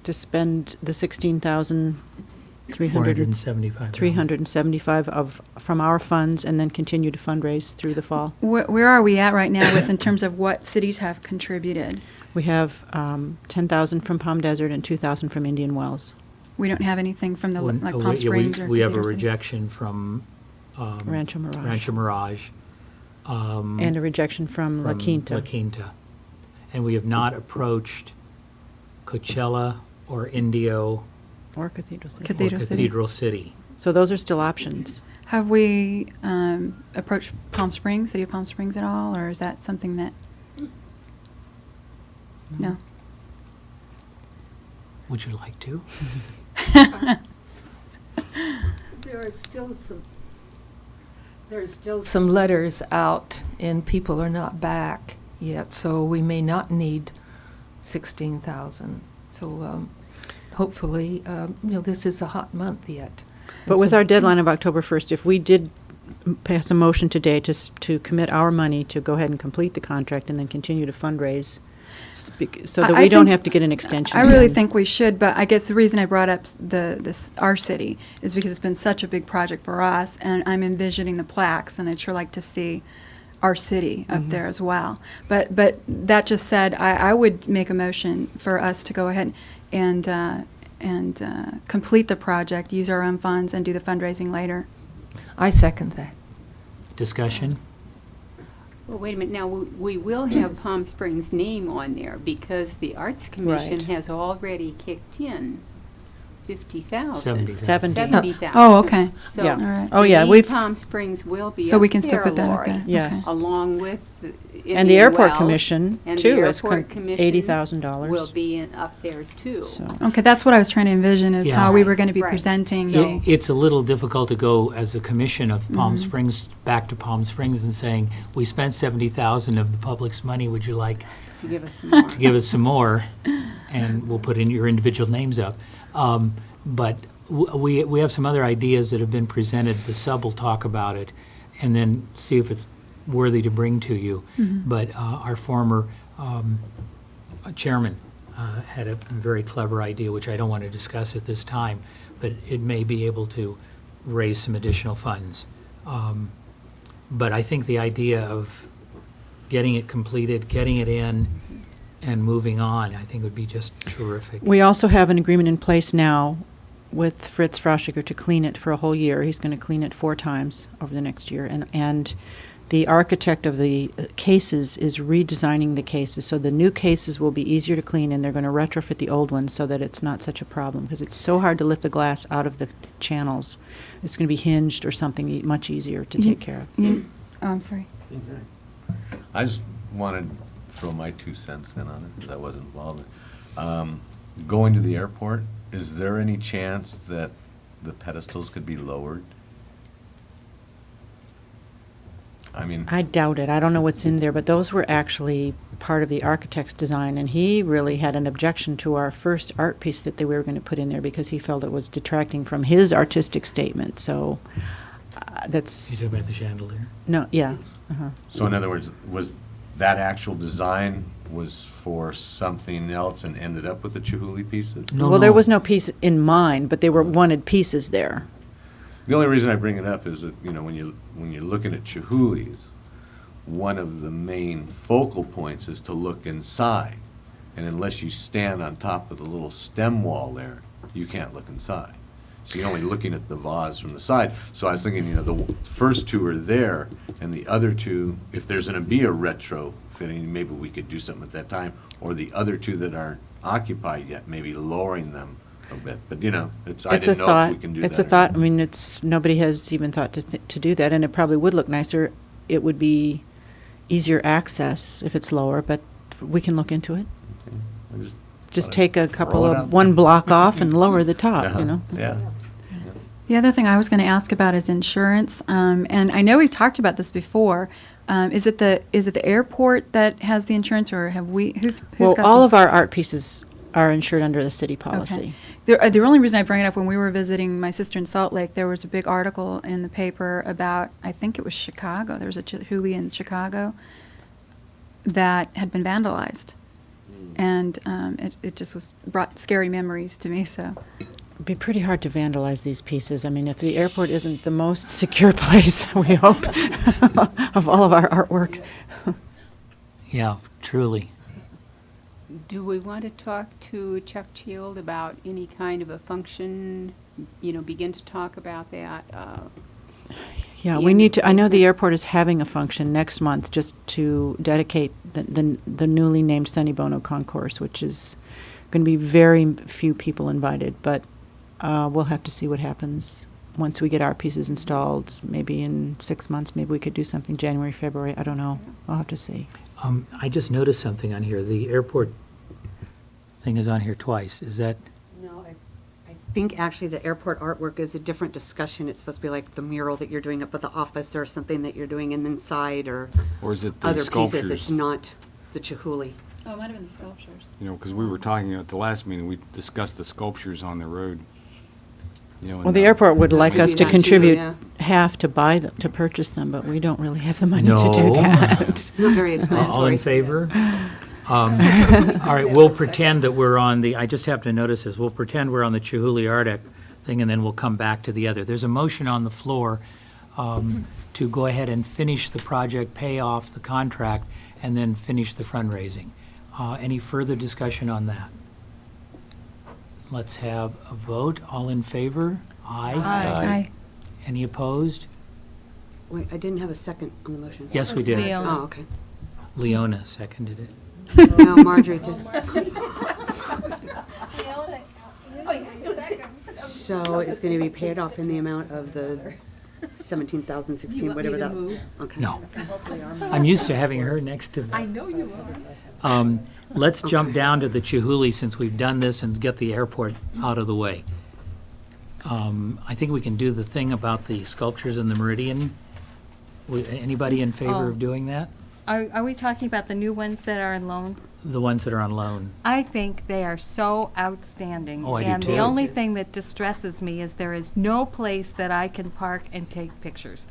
To spend the 475. 375 from our funds and then continue to fundraise through the fall. Where are we at right now with in terms of what cities have contributed? We have 10,000 from Palm Desert and 2,000 from Indian Wells. We don't have anything from the, like We- Palm yeah, Springs or We have a Cathedral City? rejection from Rancho Mirage. Rancho Mirage. And a rejection from La from Quinta. La Quinta. And we have not approached Coachella or Indio Or Cathedral City. or Cathedral City. Cathedral City. So those are still options. Have we approached Palm Springs, City of Palm Springs at all, or is that something that? No. Would you like to? There are still some letters out, and people are not back yet, so we may not need 16,000. So hopefully, this is a hot month yet. But And with so- our deadline of October 1st, if we did pass a motion today to commit our money to go ahead and complete the contract and then continue to fundraise, so that I we don't think- have to get an extension. I really again. think we should, but I guess the reason I brought up our city is because it's been such a big project for us, and I'm envisioning the plaques, and I'd sure like to see our city up there as well. But that just said, I would make a motion for us to go ahead and complete the project, use our own funds, and do the fundraising later. I second that. Discussion? Well, wait a minute, now, we will have Palm Springs' name on there because the Arts Commission Right. has already kicked in 50,000. 70,000. 70,000. Oh, okay. So, Yeah. All right. Oh, yeah, the we've- Palm Springs will be So up we can still there, put that up Lori, there? Yes. Okay. along with And the Indian Airport Wells, Commission, and the too, is Airport Commission $80,000. will be up there, too. So, Okay, that's what I was trying to envision, is how Yeah. we were going to be Right. presenting. So- It's a little difficult to go as a commission of Palm Mm-hmm. Springs, back to Palm Springs and saying, we spent 70,000 of the public's money, would you like To give us some more. to give us some more? And we'll put in your individual names up. But we have some other ideas that have been presented. The sub will talk about it and then see if it's worthy to bring to you. But our former chairman had a very clever idea, which I don't want to discuss at this time, but it may be able to raise some additional funds. But I think the idea of getting it completed, getting it in, and moving on, I think would be just terrific. we also have an agreement in place now with Fritz Froschiger to clean it for a whole year. He's going to clean it 4 times over the next year. And the architect of the cases is redesigning the cases, so the new cases will be easier to clean, and they're going to retrofit the old ones so that it's not such a problem, because it's so hard to lift the glass out of the channels. It's going to be hinged or something much easier to take care of. Oh, I'm sorry. I just want to throw my 2 cents in on it, because I wasn't involved. Going to the airport, is there any chance that the pedestals could be lowered? I mean, I doubt it. I don't know what's in there, but those were actually part of the architect's design, and he really had an objection to our first art piece that they were going to put in there because he felt it was detracting from his artistic statement. So You that's, talk about the chandelier? no, yeah. Uh-huh. so in other words, was that actual design was for something else and ended up with the Chihuly pieces? No, Well, there was no piece in mind, but they were wanted pieces there. The only reason I bring it up is that, when you're looking at Chihuly's, one of the main focal points is to look inside. And unless you stand on top of the little stem wall there, you can't look inside. So you're only looking at the vase from the side. So I was thinking, the first 2 are there, and the other 2, if there's going to be a retrofitting, maybe we could do something at that time. Or the other 2 that aren't occupied yet, maybe lowering them a bit, but you know, I It's a didn't know if thought. we can do that. It's a or thought. not. I mean, nobody has even thought to do that, and it probably would look nicer. It would be easier access if it's lower, but we can look into it. Okay. I Just thought take a I'd couple throw it of, out. one block off and lower the top, Uh-huh. you know? Yeah. The other thing I was going to ask about is insurance, and I know we've talked about this before. Is it the airport that has the insurance, or have we? Who's Well, got all the- of our art pieces are insured under the city Okay. policy. The only reason I bring it up, when we were visiting my sister in Salt Lake, there was a big article in the paper about, I think it was Chicago. There was a Chihuly in Chicago that had been vandalized, and it just brought scary memories to me. So. It'd be pretty hard to vandalize these pieces. I mean, if the airport isn't the most secure place, we hope, of all of our artwork. Yeah, truly. Do we want to talk to Chuck Shield about any kind of a function, begin to talk about that? Yeah, we need to, I know the airport is having a function next month just to dedicate the newly named Sonny Bono Concourse, which is going to be very few people invited, but we'll have to see what happens once we get our pieces installed. Maybe in 6 months, maybe we could do something January, February, I don't know. I'll have to see. I just noticed something on here. The airport thing is on here twice. Is that, No, I think actually the airport artwork is a different discussion. It's supposed to be like the mural that you're doing up at the office or something that you're doing inside or Or is it the other pieces. It's sculptures? not the Chihuly. Oh, it might have been the sculptures. You know, because we were talking at the last meeting, we discussed the sculptures on the road. You know, Well, and the airport would like Maybe us to that too, contribute yeah. half to buy them, to purchase them, but we don't really have the money to do No. that. It's not very explanatory. all in favor? All right, we'll pretend that we're on I just have to notice this, we'll pretend we're on the Chihuly Ardec thing, and then we'll come back to the other. There's a motion on the floor to go ahead and finish the project, pay off the contract, and then finish the fundraising. Any further discussion on that? Let's have a vote. All in favor? Aye. Aye. Any opposed? Wait, I didn't have a second on the motion. Yes, we did. Leona. Oh, okay. Leona seconded it. No, Marjorie did. So it's going to be paid off in the amount of the 17,016, whatever that. Okay. No. I'm used to having her next to me. I know you are. Let's jump down to the Chihuly since we've done this and get the airport out of the way. I think we can do the thing about the sculptures in the Meridian. Anybody in favor Oh. of doing that? Are we talking about the new ones that are on loan? The ones that are on loan. I think they are so outstanding. Oh, I do And too. the only thing that distresses me is there is no place that I can park and take pictures.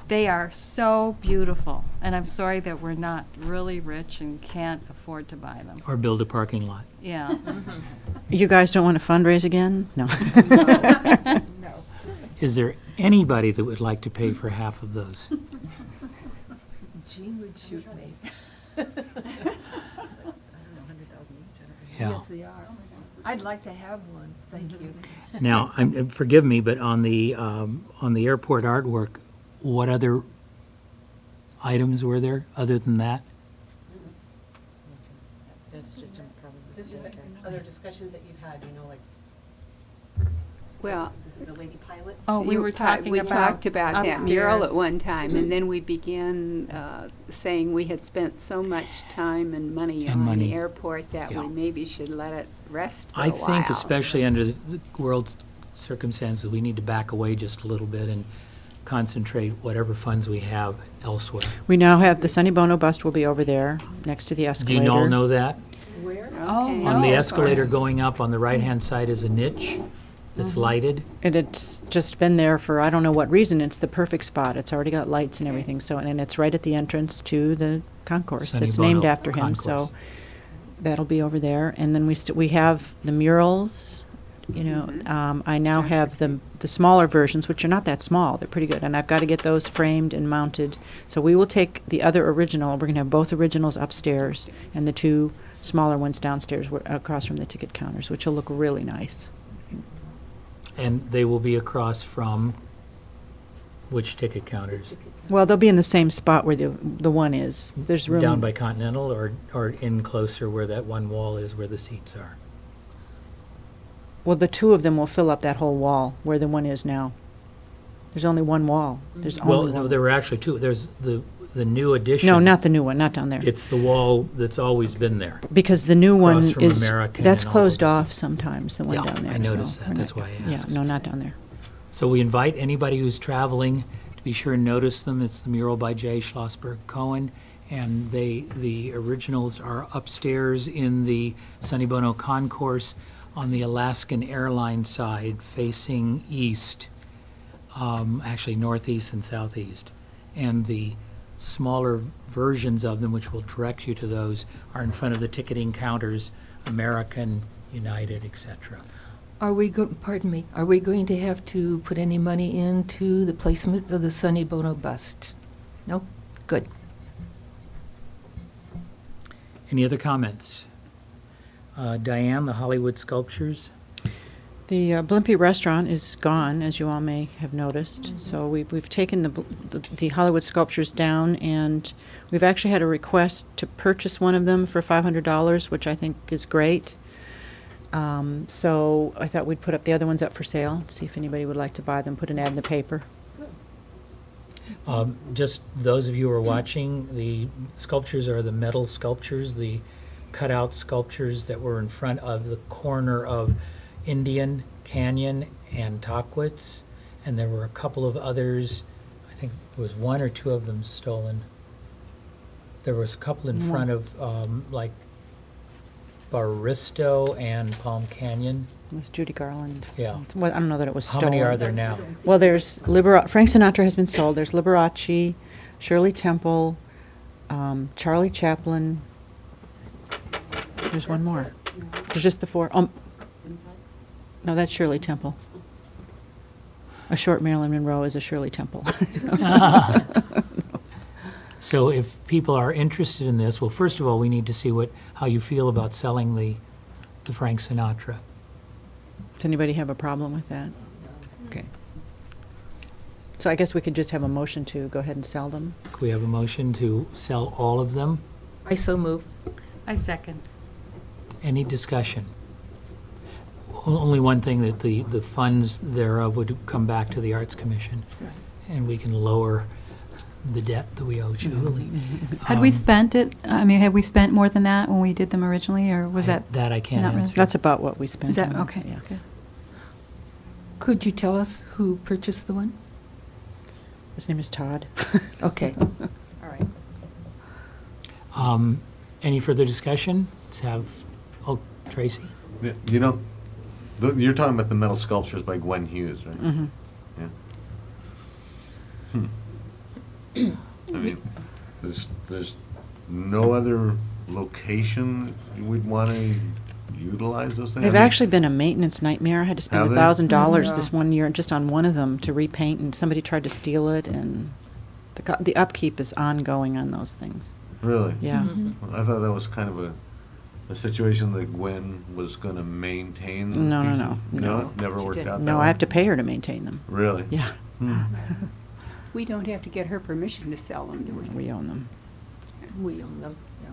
They are so beautiful, and I'm sorry that we're not really rich and can't afford to buy them. Or build a parking lot. Yeah. You guys don't want to fundraise again? No. Is there anybody that would like to pay for half of those? Jean would shoot me. Yeah. Yes, they are. I'd like to have one, thank you. Now, forgive me, but on the airport artwork, what other items were there other than that? Other discussions that you've had, like Well, the Lady Pilots? Oh, we were talking about We talked about that mural at upstairs. one time, and then we began saying we had spent so much time and money And on money. the airport that Yeah. we maybe should let it rest for a I while. think especially under the world's circumstances, we need to back away just a little bit and concentrate whatever funds we have elsewhere. We now have, the Sonny Bono bust will be over there, next to the Do escalator. you all know that? Okay. On the No. escalator going up, on the right-hand side is a niche that's lighted. And it's just been there for, I don't know what reason, it's the perfect spot. It's already got lights and everything, so, and it's right at the entrance to the concourse Sonny that's named Bono after him, so Concourse. that'll be over there. And then we have the murals, I now have the smaller versions, which are not that small, they're pretty good, and I've got to get those framed and mounted. So we will take the other original, we're going to have both originals upstairs, and the two smaller ones downstairs across from the ticket counters, which will look really nice. And they will be across from which ticket counters? Well, they'll be in the same spot where the one is. There's room. Down by Continental or in closer where that one wall is where the seats are? Well, the two of them will fill up that whole wall where the one is now. There's only one wall. There's Well, only no, one. there were actually two. There's the new addition. No, not the new one, not down there. It's the wall that's always been there. Because the new one Across from is, American that's and all closed of those. off sometimes, the one Yeah, down there. I noticed so that. we're That's not- why I asked. Yeah, no, not down there. So we invite anybody who's traveling to be sure and notice them. It's the mural by Jay Schlossberg Cohen, and the originals are upstairs in the Sonny Bono Concourse on the Alaskan Airlines side, facing east, actually northeast and southeast. And the smaller versions of them, which will direct you to those, are in front of the ticketing counters, American, United, etc. Are we pardon me, are we going to have to put any money into the placement of the Sonny Bono bust? No? Good. Any other comments? Diane, the Hollywood sculptures? The Blimpie Restaurant is gone, as you all may have noticed. So we've taken the Hollywood sculptures down, and we've actually had a request to purchase one of them for $500, which I think is great. So I thought we'd put up the other ones up for sale, see if anybody would like to buy them, put an ad in the paper. Just those of you who are watching, the sculptures are the metal sculptures, the cutout sculptures that were in front of the corner of Indian Canyon and Tockwitz, and there were a couple of others. I think there was one or two of them stolen. There was a couple in front of like Barristo and Palm Canyon. It was Judy Garland. Yeah. Well, I don't know that it was How stolen. many are there now? Well, there's Frank Sinatra has been sold. There's Liberace, Shirley Temple, Charlie Chaplin. There's one more. There's just the four. No, that's Shirley Temple. A short Marilyn Monroe is a Shirley Temple. So if people are interested in this, well, first of all, we need to see how you feel about selling the Frank Sinatra. Does anybody have a problem with that? Okay. So I guess we could just have a motion to go ahead and sell them. Could we have a motion to sell all of them? I so move. I second. Any discussion? Only one thing, that the funds thereof would come back to the Arts Commission, and we can lower the debt that we owe Julie. Had we spent it, I mean, had we spent more than that when we did them originally, or was that? That I can't not really? answer. That's about what we spent. Is that, on it, okay, yeah. okay. Could you tell us who purchased the one? His name is Todd. Okay. All right. Any further discussion? Let's have, Tracy? Yeah, you're talking about the metal sculptures by Gwen Hughes, right? Mm-hmm. Yeah. I mean, there's no other location we'd want to utilize those things? They've I mean, actually been a maintenance nightmare. I had to spend Have they? $1,000 this one year just on one of them to repaint, and somebody tried to steal it, and the upkeep is ongoing on those things. Really? Yeah. I thought that was kind of a situation that Gwen was going to maintain. them. No, no, No, no. it never worked out that No, way? I have to pay her to maintain them. Really? Yeah, We don't have to get her permission to sell them, do we? we own them. We own them, yeah.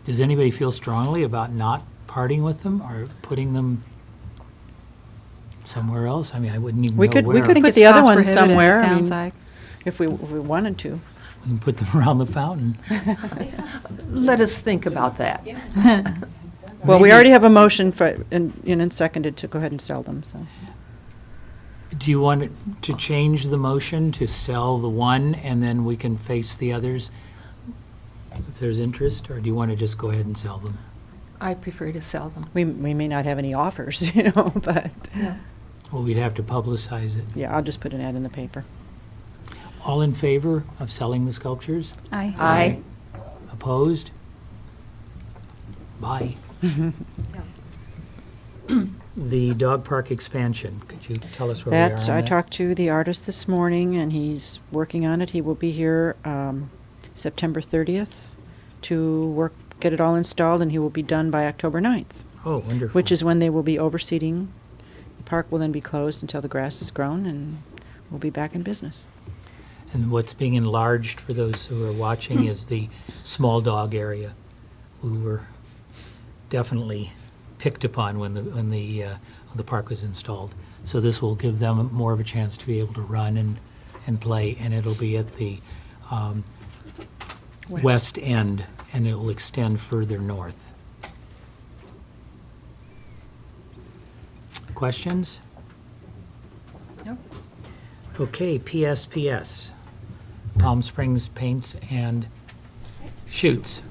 Does anybody feel strongly about not parting with them or putting them somewhere else? I mean, I wouldn't even We know could- we where. could I think put it's the other one cost-prohibitive, it somewhere. I sounds mean- like. If we wanted to. We can put them around the fountain. Let us think about that. Well, we Maybe- already have a motion and seconded to go ahead and sell them, so. Do you want to change the motion to sell the one and then we can face the others if there's interest, or do you want to just go ahead and sell them? I prefer to sell them. We may not have any offers, but, Yeah. Well, we'd have to publicize it. yeah, I'll just put an ad in the paper. All in favor of selling the sculptures? Aye. Aye. Opposed? Bye. The dog park expansion, could you tell us where we are on That, that? I talked to the artist this morning, and he's working on it. He will be here September 30th to get it all installed, and he will be done by October 9th, Oh, wonderful. which is when they will be overseeding. The park will then be closed until the grass is grown, and we'll be back in business. And what's being enlarged, for those who are watching, is the small dog area. We were definitely picked upon when the park was installed. So this will give them more of a chance to be able to run and play, and it'll be at the west end, and it will extend further north. Questions? No. Okay, PSPS, Palm Springs Paints and Shoots.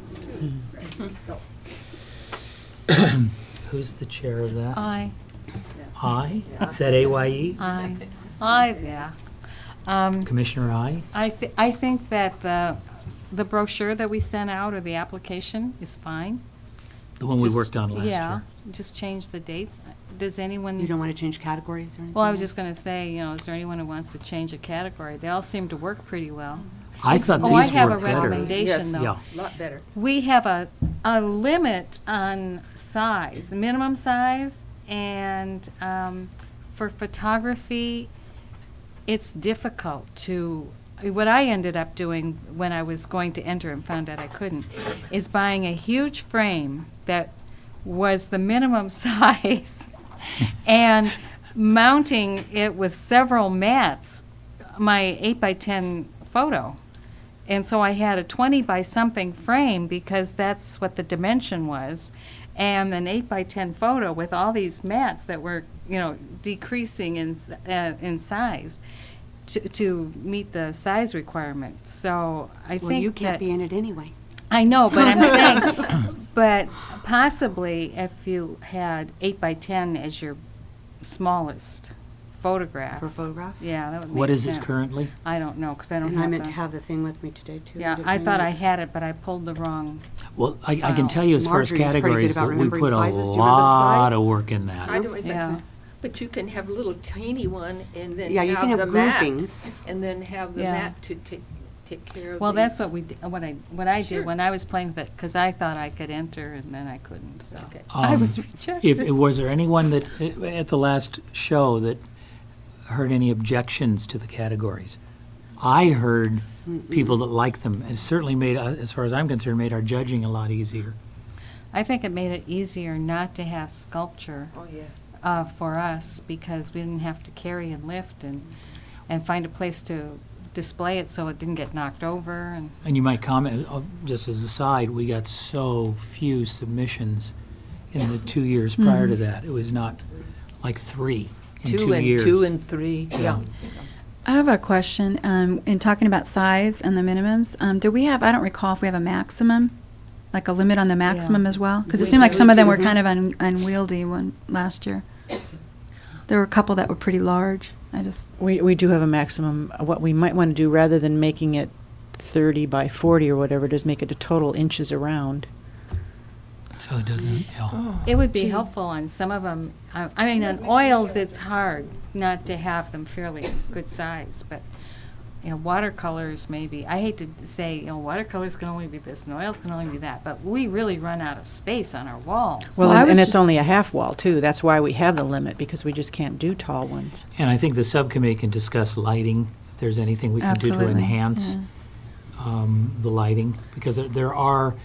Who's the chair of that? Aye. I? Is that AYE? Aye, yeah. Commissioner I? I think that the brochure that we sent out, or the application, is fine. The one we Just- worked on last Yeah, year. just change the dates. Does anyone? You don't want to change categories or anything? Well, I was just gonna say, is there anyone who wants to change a category? They all seem to work pretty well. I thought Oh, I these have a worked better. recommendation, though. Yeah. A lot better. We have a limit on size, minimum size, and for photography, it's difficult to, what I ended up doing when I was going to enter and found out I couldn't, is buying a huge frame that was the minimum size and mounting it with several mats, my 8x10 photo. And so I had a 20 by something frame because that's what the dimension was, and an 8x10 photo with all these mats that were, decreasing in size to meet the size requirement. So I think Well, you can't that- be in it anyway. I know, but I'm saying, but possibly if you had 8x10 as your smallest photograph. For a photograph? Yeah, that would make What is sense. it currently? I don't know, because I don't And I have meant the. to have the thing with me today, too. Yeah, to I bring thought it. I had it, but I pulled the wrong. Well, I can tell you as far as Marjorie's pretty good categories, about that we remembering put a sizes. Do you remember the lot size? of work in that. I don't Yeah. remember. But you can have a little teeny one and then Yeah, you can have have the mat. groupings. And then have the Yeah. mat to take care of. Well, the- that's what we, what I Sure. did when I was playing with it, because I thought I could enter and then I couldn't, so. Okay. I was If, rejected. was there anyone that, at the last show, that heard any objections to the categories? I heard people that liked them. It certainly made, as far as I'm concerned, made our judging a lot easier. I think it made it easier not to have sculpture. Oh, yes. For us, because we didn't have to carry and lift and find a place to display it so it didn't get knocked over. And And you might comment, just as a side, we got so few submissions in the 2 years prior to that. It was not like 3 in 2 years. 2 and 3, yeah. I have a question. In talking about size and the minimums, do we have, I don't recall if we have a maximum, like a limit on the maximum as well? Because it We seemed like do. some of them were kind of unwieldy one last year. There were a couple that were pretty large. We do have a maximum. What we might want to do, rather than making it 30 by 40 or whatever it is, make it a total inches around. So it doesn't, it would be helpful on some of them. I mean, on oils, it's hard not to have them fairly good size, but, watercolors maybe. I hate to say, watercolors can only be this and oils can only be that, but we really run out of space on our walls. Well, I was and it's just- only a half wall, too. That's why we have the limit, because we just can't do tall ones. And I think the subcommittee can discuss lighting, if there's anything we can do to Absolutely, enhance the lighting, because there are.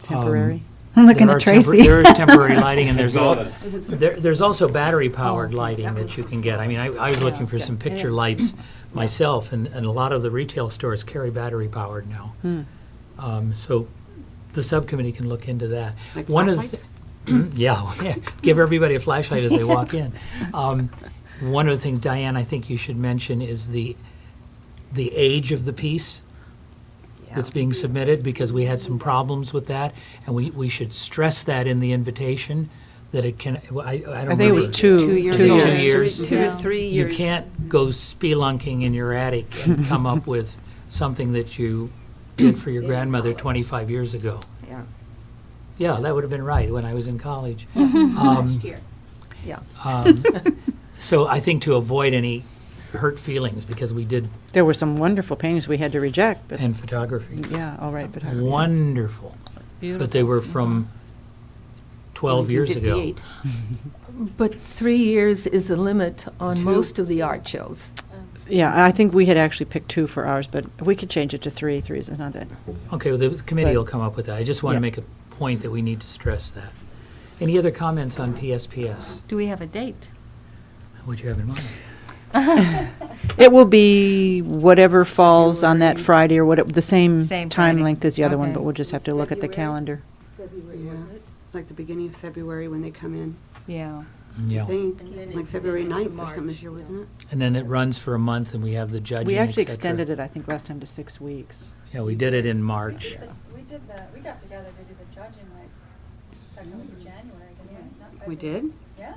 Temporary. I'm looking there at are tempor- Tracy. There is temporary lighting, and there's also battery-powered lighting that you can get. I mean, I was looking for some picture lights myself, and a lot of the retail stores carry battery-powered now. So the subcommittee can look into that. Like One of the flashlights? Yeah, give everybody a flashlight as they walk in. One of the things, Diane, I think you should mention is the age of the piece that's being submitted, because we had some problems with that, and we should stress that in the invitation, that it can, I don't remember. I think it was 2 years two old. years. 2 to 3 You years. can't go spelunking in your attic and come up with something that you did for your grandmother 25 years ago. Yeah. Yeah, that would have been right when I was in college. Last year. Yeah. So I think to avoid any hurt feelings, because we did, There were some wonderful paintings we had to reject, but, in photography, yeah, all right, but. wonderful, Beautiful. but they were from 12 years ago. 1958. But 3 years is the limit on most of the art shows. Yeah, I think we had actually picked 2 for ours, but we could change it to 3. 3 is not that. Okay, well, the committee But- will come up with that. I just want to Yeah. make a point that we need to stress that. Any other comments on PSPS? Do we have a date? What do you have in mind? It will be whatever falls on that Friday or whatever, the same Same time Friday. length as the other one, Okay. but we'll just have to look at the February? calendar. February, Yeah. wasn't it? It's like the beginning of February when they come in, Yeah. I Yeah. think, And then like February extended to 9th or something March, this year, yeah. wasn't it? And then it runs for a month, and we have the judging, We actually et cetera. extended it, I think, last time to 6 weeks. Yeah, we did it in March. We got together to do the judging like second week of January, didn't we? Not We February. did? Yeah.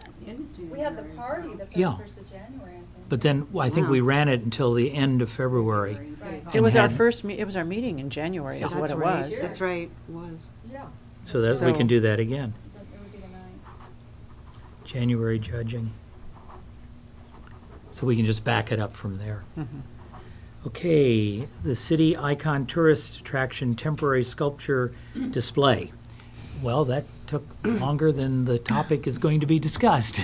We had the party the Yeah. 31st of January, I think. But then, I think we Wow. ran it until the end of February. Right. It And was our had- first, it was our meeting in January is what That's it right. was. That's right, it was. Yeah. So that, we So- can do that again. It would be the 9th. January judging. So we can just back it up from there. Mhm. Okay, the city icon tourist attraction temporary sculpture display. Well, that took longer than the topic is going to be discussed.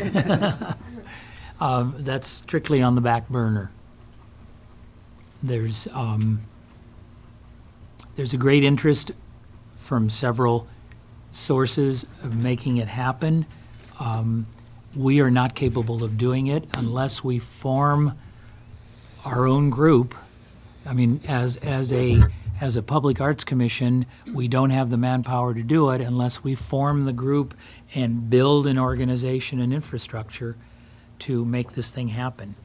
That's strictly on the back burner. There's a great interest from several sources of making it happen. We are not capable of doing it unless we form our own group. I mean, as a public arts commission, we don't have the manpower to do it unless we form the group and build an organization and infrastructure to make this thing happen.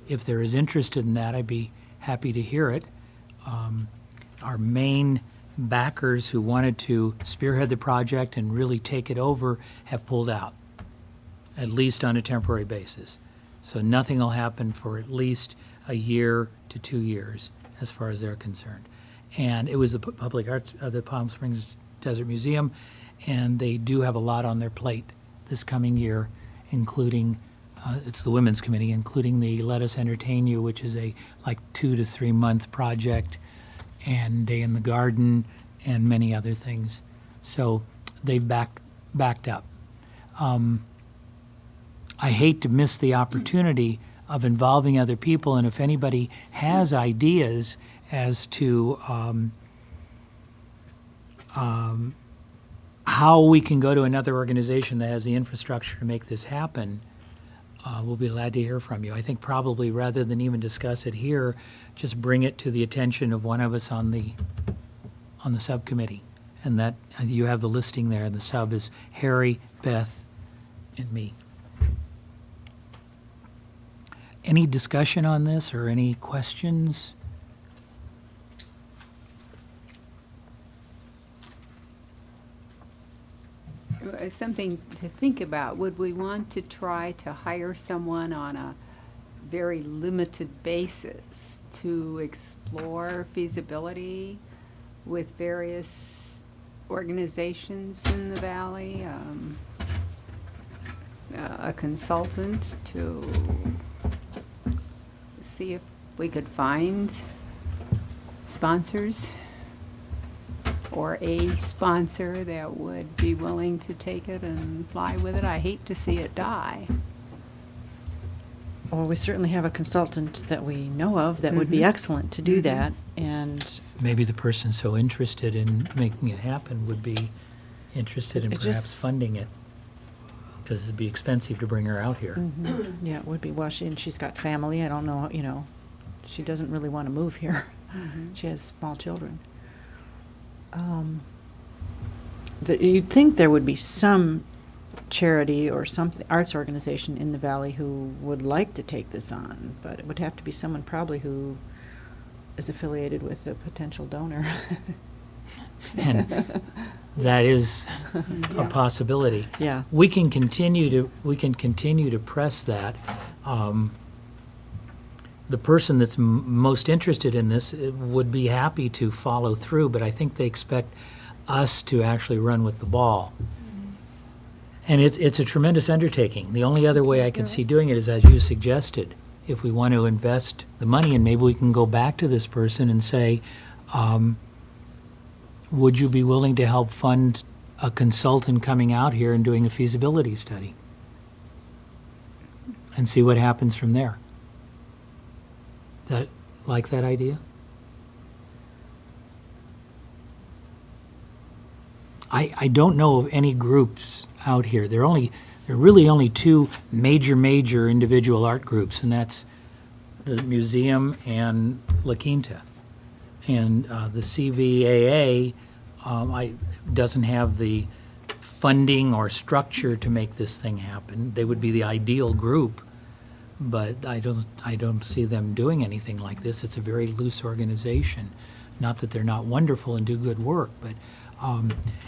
If there is interest in that, I'd be happy to hear it. Our main backers who wanted to spearhead the project and really take it over have pulled out, at least on a temporary basis. So nothing will happen for at least a year to 2 years, as far as they're concerned. And it was the Public Arts, the Palm Springs Desert Museum, and they do have a lot on their plate this coming year, including, it's the Women's Committee, including the Let Us Entertain You, which is a 2 to 3 month project, and Day in the Garden, and many other things. So they've backed up. I hate to miss the opportunity of involving other people, and if anybody has ideas as to how we can go to another organization that has the infrastructure to make this happen, we'll be glad to hear from you. I think probably rather than even discuss it here, just bring it to the attention of one of us on the subcommittee. And that, you have the listing there, the sub is Harry, Beth, and me. Any discussion on this or any questions? Something to think about. Would we want to try to hire someone on a very limited basis to explore feasibility with various organizations in the valley? A consultant to see if we could find sponsors or a sponsor that would be willing to take it and fly with it. I hate to see it die. Well, we certainly have a consultant that we know of that would be excellent to do that, and Maybe the person so interested in making it happen would be interested in It perhaps just- funding it, because it'd be expensive to bring her out here. yeah, it would be, well, she's got family, I don't know, she doesn't really want to move here. She has small children. You'd think there would be some charity or something, arts organization in the valley who would like to take this on, but it would have to be someone probably who is affiliated with a potential donor. And that is a possibility. Yeah. We can continue to press that. The person that's most interested in this would be happy to follow through, but I think they expect us to actually run with the ball. And it's a tremendous undertaking. The only other way I can see doing it is as you suggested. If we want to invest the money, and maybe we can go back to this person and say, would you be willing to help fund a consultant coming out here and doing a feasibility study? And see what happens from there. Like that idea? I don't know of any groups out here. There are really only two major individual art groups, and that's the museum and La Quinta. And the CVAA doesn't have the funding or structure to make this thing happen. They would be the ideal group, but I don't see them doing anything like this. It's a very loose organization. Not that they're not wonderful and do good work, but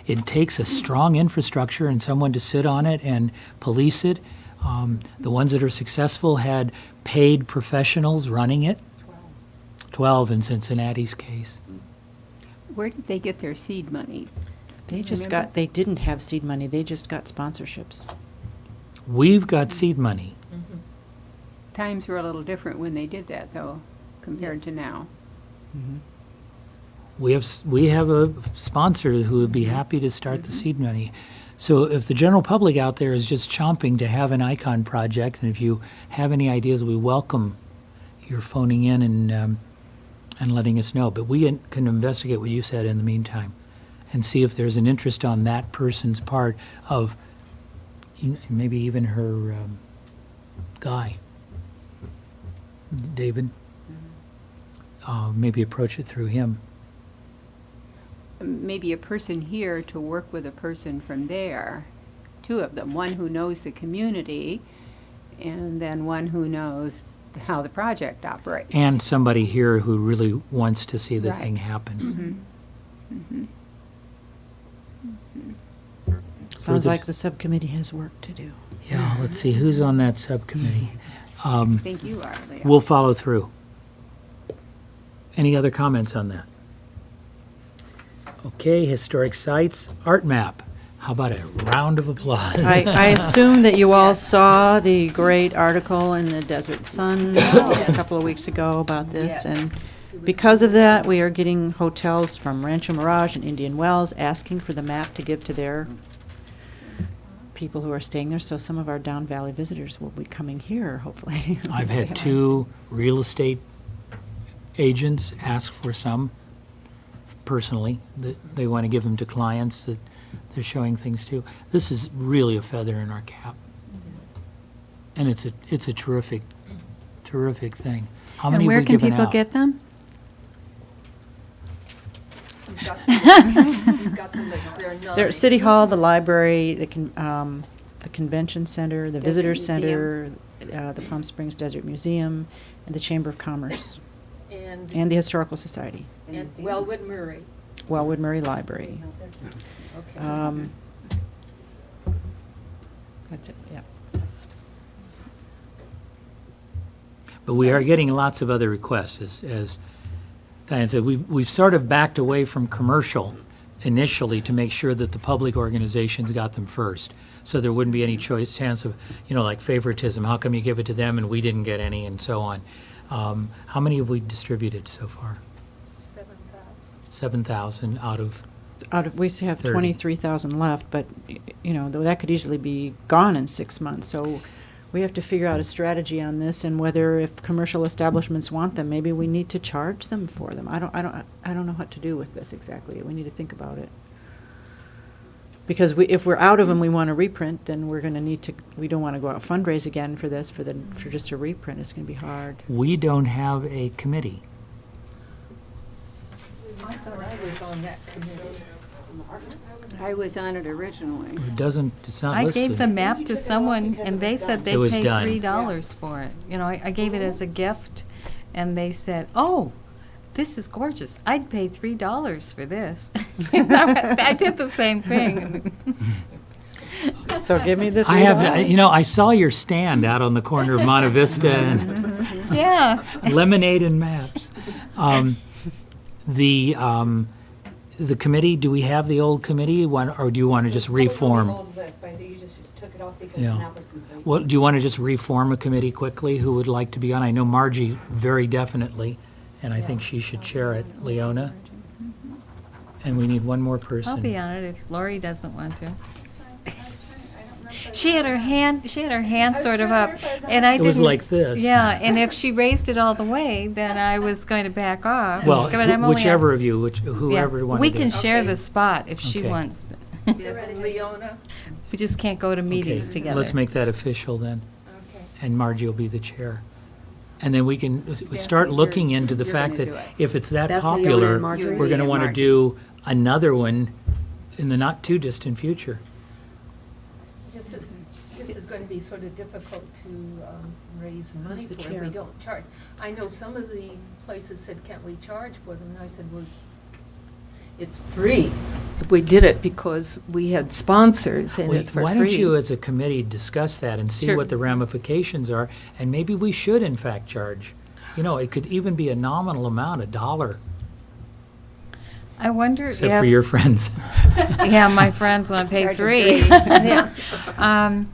it takes a strong infrastructure and someone to sit on it and police it. The ones that are successful had paid professionals running it. 12 in Cincinnati's case. Where did they get their seed money? They just Remember? they didn't have seed money, they just got sponsorships. We've got seed money. Times were a little different when they did that, though, compared to now. We have a sponsor who would be happy to start the seed money. So if the general public out there is just chomping to have an icon project, and if you have any ideas, we welcome your phoning in and letting us know. But we can investigate what you said in the meantime and see if there's an interest on that person's part of maybe even her guy, David. Maybe approach it through him. Maybe a person here to work with a person from there, two of them, one who knows the community and then one who knows how the project operates. And somebody here who really wants to see the Right. thing happen. Sounds Further- like the subcommittee has work to do. Yeah, let's see, who's on that subcommittee? I think you are, Leo. We'll follow through. Any other comments on that? Okay, historic sites, art map. How about a round of applause? I assume that you all saw the great article in the Desert Sun a couple of weeks ago about this, and because of that, we are getting hotels from Rancho Mirage and Indian Wells asking for the map to give to their people who are staying there, so some of our Down Valley visitors will be coming here, hopefully. I've had two real estate agents ask for some personally, that they want to give them to clients that they're showing things to. This is really a feather in our cap. And it's a terrific thing. How many And where have we can given people out? get them? You've got the list. There are nine. There, City Hall, the library, the convention center, the visitor Museum. center, the Palm Springs Desert Museum, and the Chamber of Commerce, And, and the Historical Society, and Wellwood Murray. Wellwood Murray Library. Okay. That's it, yeah. But we are getting lots of other requests, as Diane said. We've sort of backed away from commercial initially to make sure that the public organizations got them first. So there wouldn't be any chance of, like favoritism. How come you give it to them and we didn't get any, and so on. How many have we distributed so far? 7,000. 7,000 out of, We have 30. 23,000 left, but, though that could easily be gone in 6 months. So we have to figure out a strategy on this, and whether, if commercial establishments want them, maybe we need to charge them for them. I don't know what to do with this exactly. We need to think about it. Because if we're out of them, we want to reprint, then we're going to need to, we don't want to go out fundraise again for this, for just a reprint. It's going to be hard. we don't have a committee. I thought I was on that committee. I was on it originally. It's not I listed. gave the map to someone, and they said It they'd was pay done. $3 for it. I gave it as a gift, and they said, "Oh, this is gorgeous. I'd pay $3 for this." I did the same thing. So give me the $3. I have, I saw your stand out on the corner of Monte Vista and Yeah. lemonade and maps. The committee, do we have the old committee, or do you want to just reform? Yeah. Well, do you want to just reform a committee quickly? Who would like to be on? I know Margie very definitely, and I think she should chair it. Leona? And we need one more person. I'll be on it if Lori doesn't want to. She had her hand sort of up, and I It didn't. was like this. Yeah, and if she raised it all the way, then I was going to back off. Well, But I'm only whichever on- of you, Yeah, whoever wanted to. we can share the spot if she Okay. wants. Leona? We just can't go to meetings Okay, together. let's make that official then, Okay. and Margie will be the chair. And then we can Beth, start you're- looking into the you're fact gonna that do it. if it's that Beth, Leona, and popular, Marjorie. we're going to And want to Margie. do another one in the not-too-distant future. This is going to be sort of difficult to raise money the for if chair? we don't charge. I know some of the places said, can't we charge for them? And I said, well, it's free. We did it because we had sponsors and it's for free. Why don't you, as a committee, discuss that and see Sure. what the ramifications are, and maybe we should in fact charge. You know, it could even be a nominal amount, $1, I wonder except for if, your friends. yeah, my friends want to pay Charge $3. them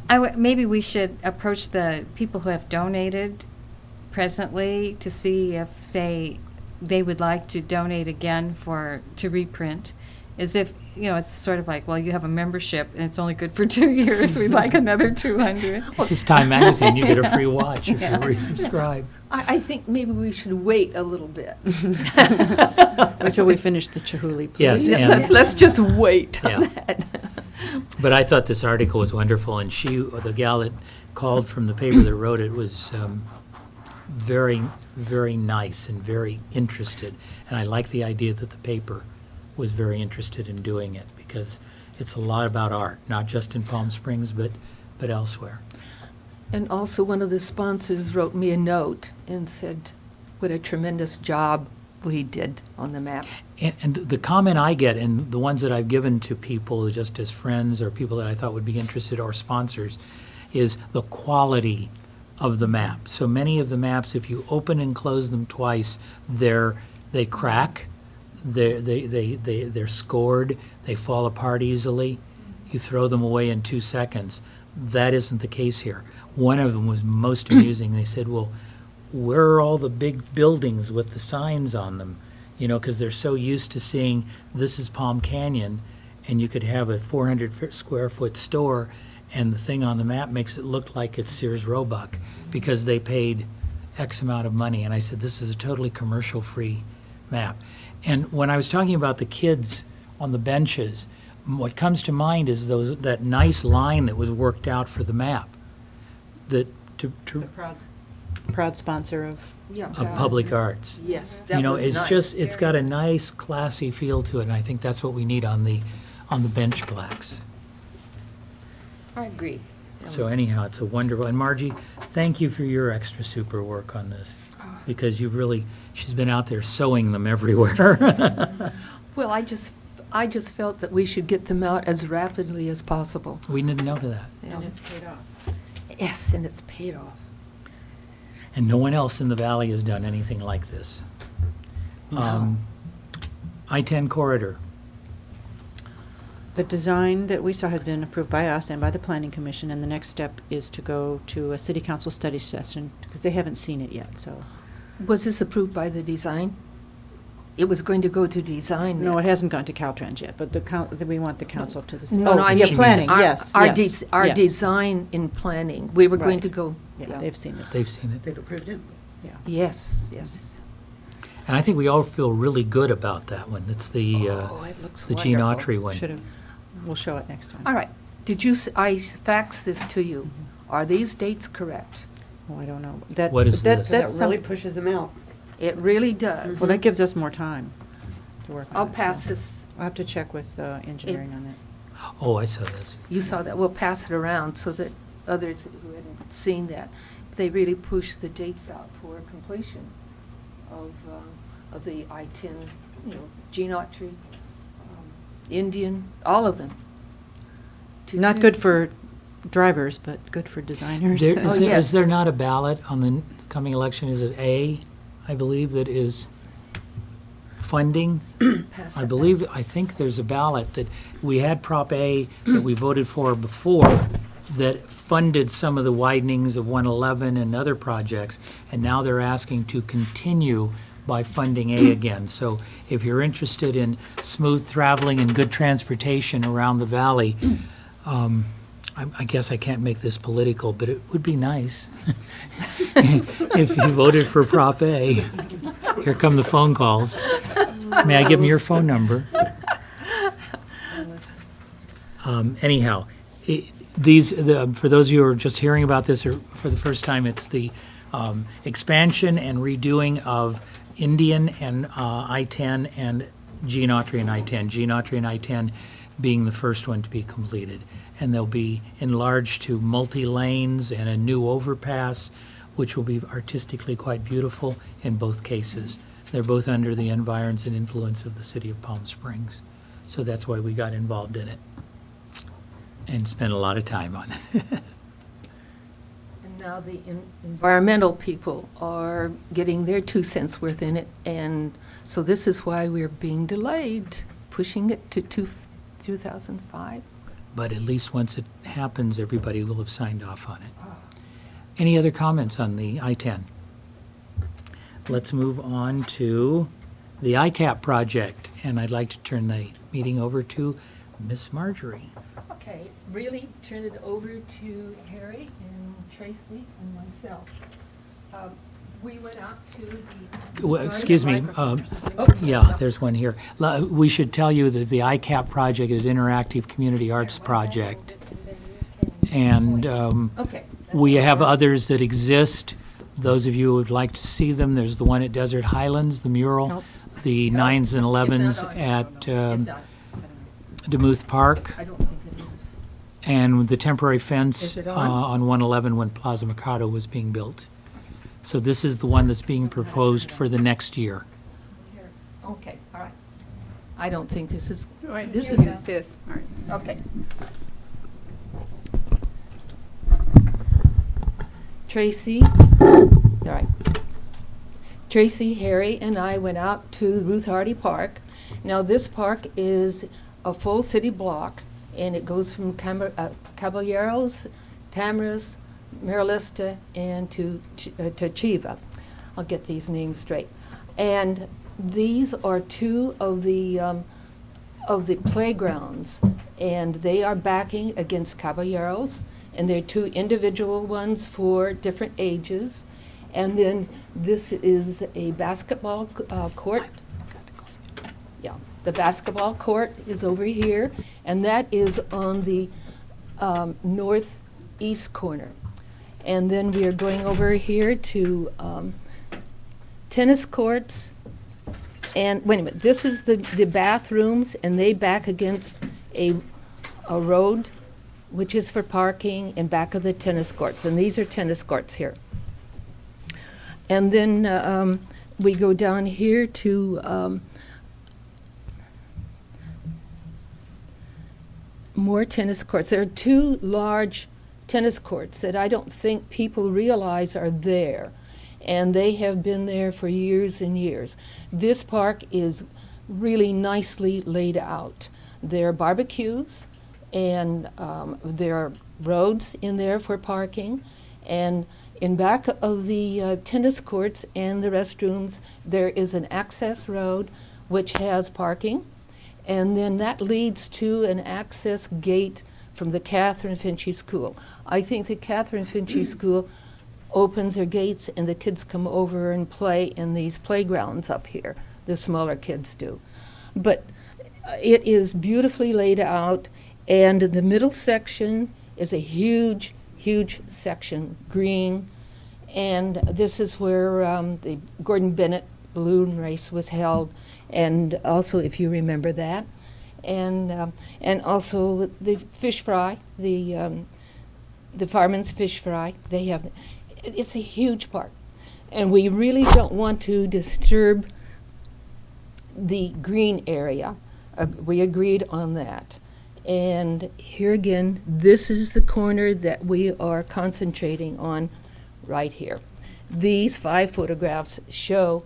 Yeah. Maybe we should approach the people who have donated presently to see if, say, they would like to donate again to reprint. As if, it's sort of like, well, you have a membership and it's only good for 2 years. We'd like another 200. This is Time Magazine, you get a free watch if you resubscribe. I think maybe we should wait a little bit. Until we finish the Chihuly, please. Yes, Yeah, and- let's just wait on Yeah. that. But I thought this article was wonderful, and the gal that called from the paper that wrote it was very, very nice and very interested. And I like the idea that the paper was very interested in doing it, because it's a lot about art, not just in Palm Springs, but elsewhere. And also, one of the sponsors wrote me a note and said, what a tremendous job we did on the map. And the comment I get, and the ones that I've given to people just as friends or people that I thought would be interested or sponsors, is the quality of the map. So many of the maps, if you open and close them twice, they crack, they're scored, they fall apart easily. You throw them away in 2 seconds. That isn't the case here. One of them was most amusing. They said, well, where are all the big buildings with the signs on them? Because they're so used to seeing this is Palm Canyon, and you could have a 400-square-foot store, and the thing on the map makes it look like it's Sears Roebuck, because they paid X amount of money. And I said, this is a totally commercial-free map. And when I was talking about the kids on the benches, what comes to mind is that nice line that was worked out for the map, that The proud sponsor of, of public arts. Yes, that was It's nice. just, it's got a nice classy feel to it, and I think that's what we need on the bench plaques. I agree. So anyhow, it's a wonderful, and Margie, thank you for your extra super work on this, because she's been out there sewing them everywhere. Well, I just felt that we should get them out as rapidly as possible. We didn't know that. Yeah. and it's paid off. Yes, and it's paid off. And no one else in the valley has done anything like this. I-10 corridor. The design that we saw had been approved by us and by the Planning Commission, and the next step is to go to a city council study session, because they haven't seen it yet, so. Was this approved by the design? It was going to go to design No, it next. hasn't gone to Caltrans yet, but we want the council to the. No, no, I yeah, mean. planning, our- yes, Our yes, our yes. design in planning, we were going Right. to go. Yeah, they've seen it, They've seen it. They've approved it. yeah. Yes, yes. And I think we all feel really good about that one. It's the Oh, it looks the Gene wonderful. Autry one. Should have, we'll show it next time. All right. I faxed this to you. Are these dates correct? Oh, I don't know. What is this? That's That really some- pushes them out. It really does. Well, that gives us more time to work on it. I'll pass so. this. I'll have to check with engineering on that. Oh, I saw this. You saw that. We'll pass it around so that others who hadn't seen that, they really push the dates out for completion of the I-10, Gene Autry, Indian, all of them. Not good for drivers, but good for designers. There, Oh, yes. is there not a ballot on the coming election? Is it A, I believe, that is funding? Pass I that believe, back. I think there's a ballot that, we had Prop A that we voted for before that funded some of the widenings of 111 and other projects, and now they're asking to continue by funding A again. So if you're interested in smooth traveling and good transportation around the valley, I guess I can't make this political, but it would be nice if you voted for Prop A. Here come the phone calls. May I give them your phone number? Anyhow, for those of you who are just hearing about this or for the first time, it's the expansion and redoing of Indian and I-10 and Gene Autry and I-10. Gene Autry and I-10 being the first one to be completed. And they'll be enlarged to multi-lanes and a new overpass, which will be artistically quite beautiful in both cases. They're both under the environs and influence of the city of Palm Springs. So that's why we got involved in it and spent a lot of time on it. And now the environmental people are getting their 2 cents worth in it, and so this is why we're being delayed, pushing it to 2005. But at least once it happens, everybody will have signed off on it. Any other comments on the I-10? Let's move on to the ICAP project, and I'd like to turn the meeting over to Miss Marjorie. Okay, really turn it over to Harry and Tracy and myself. We went out to the... Well, excuse me, yeah, there's one here. We should tell you that the ICAP project is Interactive Community Arts Project. And Okay. we have others that exist. Those of you who would like to see them, there's the one at Desert Highlands, the mural, Nope. the Nope. 9s and 11s It's not on. at It's not. Demuth Park, I don't think it is. and the temporary fence Is it on? on 111 when Plaza Mercado was being built. So this is the one that's being proposed for the next year. Here. Okay, all right. I don't think this is, Right, this here's is, this, all right. okay. Tracy, all right. Tracy, Harry, and I went out to Ruth Hardy Park. Now, this park is a full city block, and it goes from Caballeros, Tamaris, Marilista, and to Chiva. I'll get these names straight. And these are two of the playgrounds, and they are backing against Caballeros, and they're two individual ones for different ages. And then this is a basketball court. Yeah, the basketball court is over here, and that is on the northeast corner. And then we are going over here to tennis courts. And wait a minute, this is the bathrooms, and they back against a road, which is for parking, in back of the tennis courts. And these are tennis courts here. And then we go down here to more tennis courts. There are two large tennis courts that I don't think people realize are there, and they have been there for years and years. This park is really nicely laid out. There are barbecues, and there are roads in there for parking, and in back of the tennis courts and the restrooms, there is an access road which has parking, and then that leads to an access gate from the Catherine Finchie School. I think the Catherine Finchie School opens their gates and the kids come over and play in these playgrounds up here. The smaller kids do. But it is beautifully laid out, and the middle section is a huge, huge section, green, and this is where the Gordon Bennett balloon race was held, and also, if you remember that, and also the fish fry, the Fireman's Fish Fry. They have, it's a huge park, and we really don't want to disturb the green area. We agreed on that. And here again, this is the corner that we are concentrating on right here. These 5 photographs show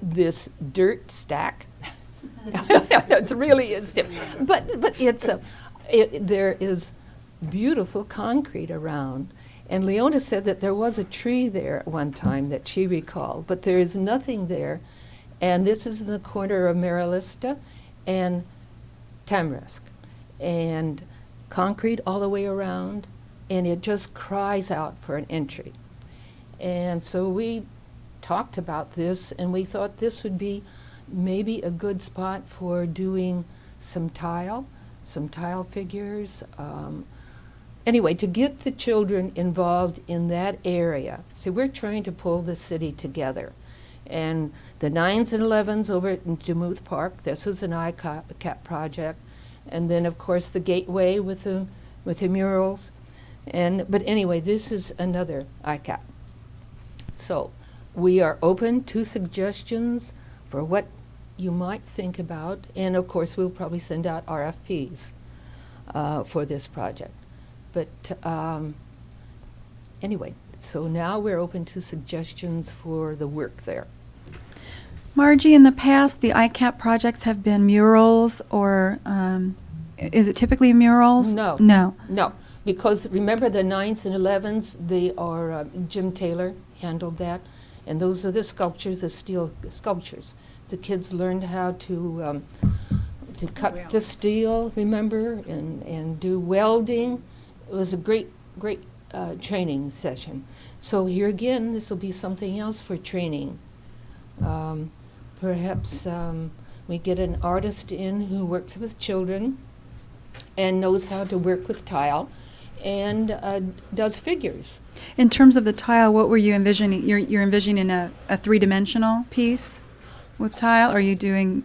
this dirt stack. It's really is, but it's there is beautiful concrete around. And Leona said that there was a tree there at one time that she recalled, but there is nothing there. And this is the corner of Marilista and Tamarisk, and concrete all the way around, and it just cries out for an entry. And so we talked about this, and we thought this would be maybe a good spot for doing some tile, some tile figures. Anyway, to get the children involved in that area. See, we're trying to pull the city together. And the 9s and 11s over at Demuth Park, this was an ICAP project. And then, of course, the Gateway with the murals. But anyway, this is another ICAP. So we are open to suggestions for what you might think about. And of course, we'll probably send out RFPs for this project. But anyway, so now we're open to suggestions for the work there. Margie, in the past, the ICAP projects have been murals, or is it typically murals? No. No. No, because remember the 9s and 11s, they are, Jim Taylor handled that. And those are the sculptures, the steel sculptures. The kids learned how to cut the steel, remember, and do welding. It was a great training session. So here again, this will be something else for training. Perhaps we get an artist in who works with children and knows how to work with tile and does figures. In terms of the tile, what were you envisioning? You're envisioning a three-dimensional piece with tile? Or are you doing?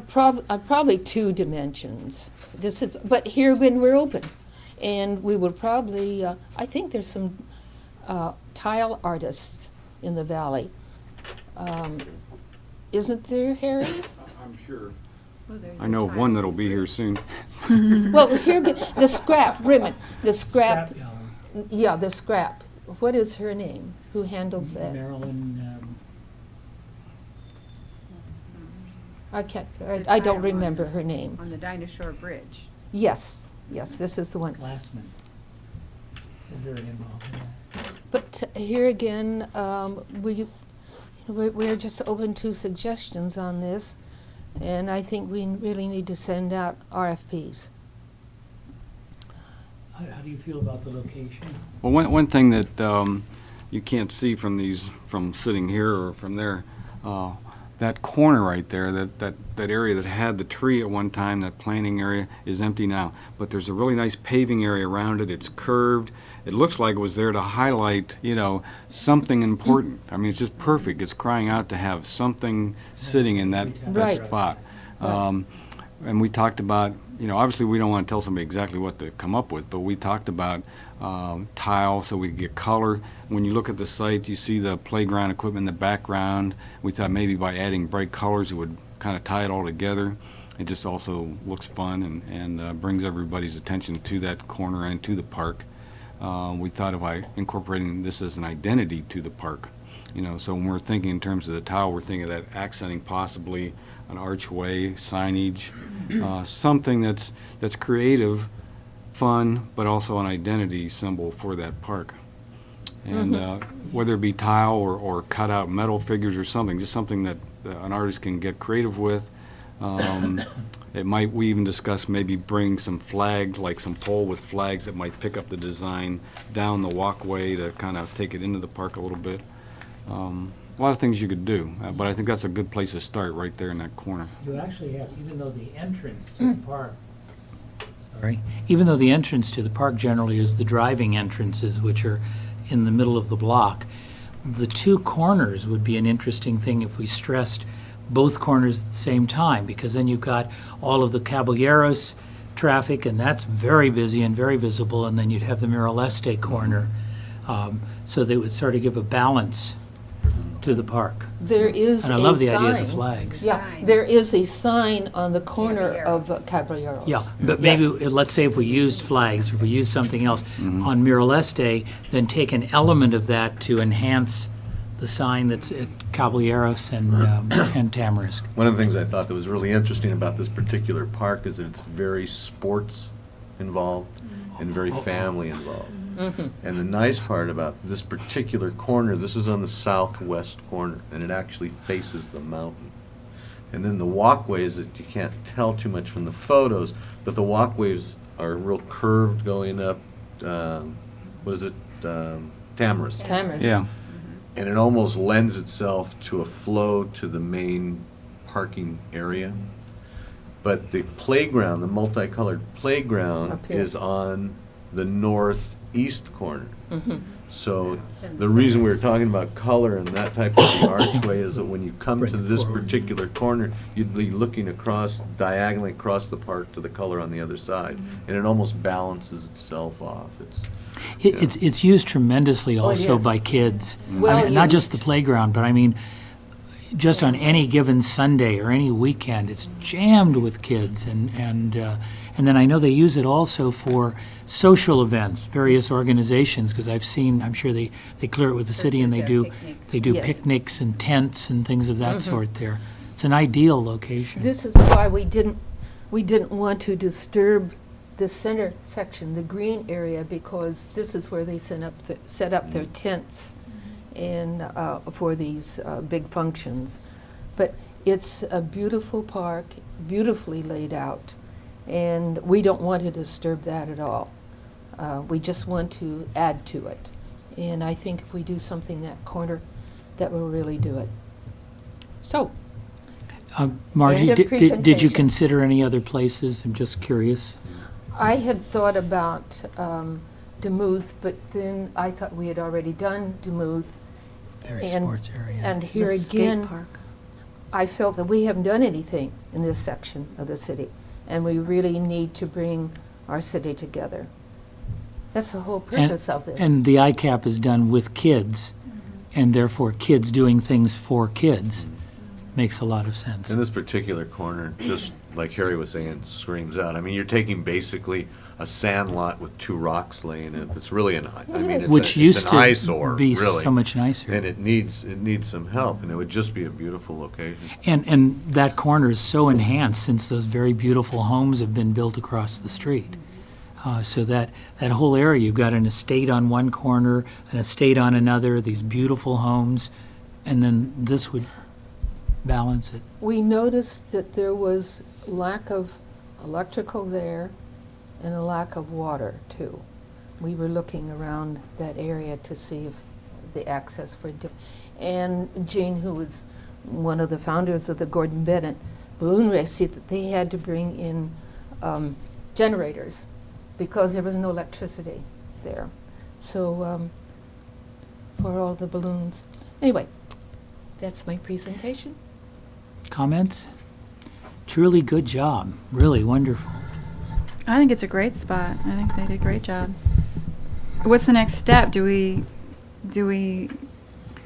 Probably 2 dimensions. But here again, we're open. And we will probably, I think there's some tile artists in the valley. Isn't there, Harry? I'm sure. I know of one that'll be here soon. Well, here again, the scrap, Rimmon, the scrap. Yeah, the scrap. What is her name? Who handles that? Marilyn, I don't remember her name. On the Dinosaur Bridge. Yes, this is the one. Glassman is very involved in that. But here again, we're just open to suggestions on this, and I think we really need to send out RFPs. How do you feel about the location? Well, one thing that you can't see from sitting here or from there, that corner right there, that area that had the tree at one time, that planting area, is empty now. But there's a really nice paving area around it. It's curved. It looks like it was there to highlight, something important. I mean, it's just perfect. It's crying out to have something sitting in that Right. spot. Right. And we talked about, obviously we don't want to tell somebody exactly what to come up with, but we talked about tile so we could get color. When you look at the site, you see the playground equipment in the background. We thought maybe by adding bright colors, it would kind of tie it all together. It just also looks fun and brings everybody's attention to that corner and to the park. We thought of incorporating this as an identity to the park. So when we're thinking in terms of the tile, we're thinking of that accenting possibly an archway, signage, something that's creative, fun, but also an identity symbol for that park. And whether it be tile or cut out metal figures or something, just something that an artist can get creative with. We even discussed maybe bring some flag, like some pole with flags that might pick up the design down the walkway to kind of take it into the park a little bit. A lot of things you could do, but I think that's a good place to start, right there in that corner. You actually have, even though the entrance to the park, even though the entrance to the park generally is the driving entrances, which are in the middle of the block, the 2 corners would be an interesting thing if we stressed both corners at the same time, because then you've got all of the Caballeros traffic, and that's very busy and very visible, and then you'd have the Mural Este corner. So they would sort of give a balance to the park. There is a sign. And I love the idea of the flags. Yeah, there is a sign on the corner of Caballeros. Yeah, but Yes. maybe, let's say if we used flags, if we used something else on Mural Este, then take an element of that to enhance the sign that's at Caballeros and Tamarisk. One of the things I thought that was really interesting about this particular park is that it's very sports involved and very family involved. And the nice part about this particular corner, this is on the southwest corner, and it actually faces the mountain. And then the walkways that you can't tell too much from the photos, but the walkways are real curved going up, Tamarisk. Tamarisk. Yeah. And it almost lends itself to a flow to the main parking area. But the playground, the multicolored playground Up here. is on the northeast corner. Mhm. So the reason we were talking about color and that type of the archway is that when you come Bring to it this forward. particular corner, you'd be looking across, diagonally across the park to the color on the other side. And it almost balances itself off. It's used tremendously Oh, it also is. by kids. I Well mean, not just the used. playground, but I mean, just on any given Sunday or any weekend, it's jammed with kids. And then I know they use it also for social events, various organizations, because I've seen, I'm sure they clear it with the city and they Churches do, have picnics. they do Yes. picnics and tents and things of that sort there. It's an ideal location. This is why we didn't want to disturb the center section, the green area, because this is where they set up their tents and, for these big functions. But it's a beautiful park, beautifully laid out, and we don't want to disturb that at all. We just want to add to it. And I think if we do something that corner, that will really do it. So, Margie, End of did you presentation. consider any other places? I'm just curious. I had thought about Demuth, but then I thought we had already done Demuth. Very And- sports area. And here The skate again, park. I felt that we haven't done anything in this section of the city, and we really need to bring our city together. That's the whole purpose of this. And the ICAP is done with kids, and therefore kids doing things for kids makes a lot of sense. In this particular corner, just like Harry was saying, screams out. I mean, you're taking basically a sand lot with two rocks laying in it. It's really I mean, it's Which a- used it's an to eyesore, be really. so much nicer. And it needs some help, and it would just be a beautiful location. And that corner is so enhanced since those very beautiful homes have been built across the street. So that whole area, you've got an estate on one corner, an estate on another, these beautiful homes, and then this would balance it. We noticed that there was lack of electrical there and a lack of water, too. We were looking around that area to see if the access for, and Jane, who was one of the founders of the Gordon Bennett Balloon Race, said that they had to bring in generators because there was no electricity there. So, for all the balloons. Anyway, that's my presentation. Comments? Truly good job, really wonderful. I think it's a great spot. I think they did a great job. What's the next step? Do we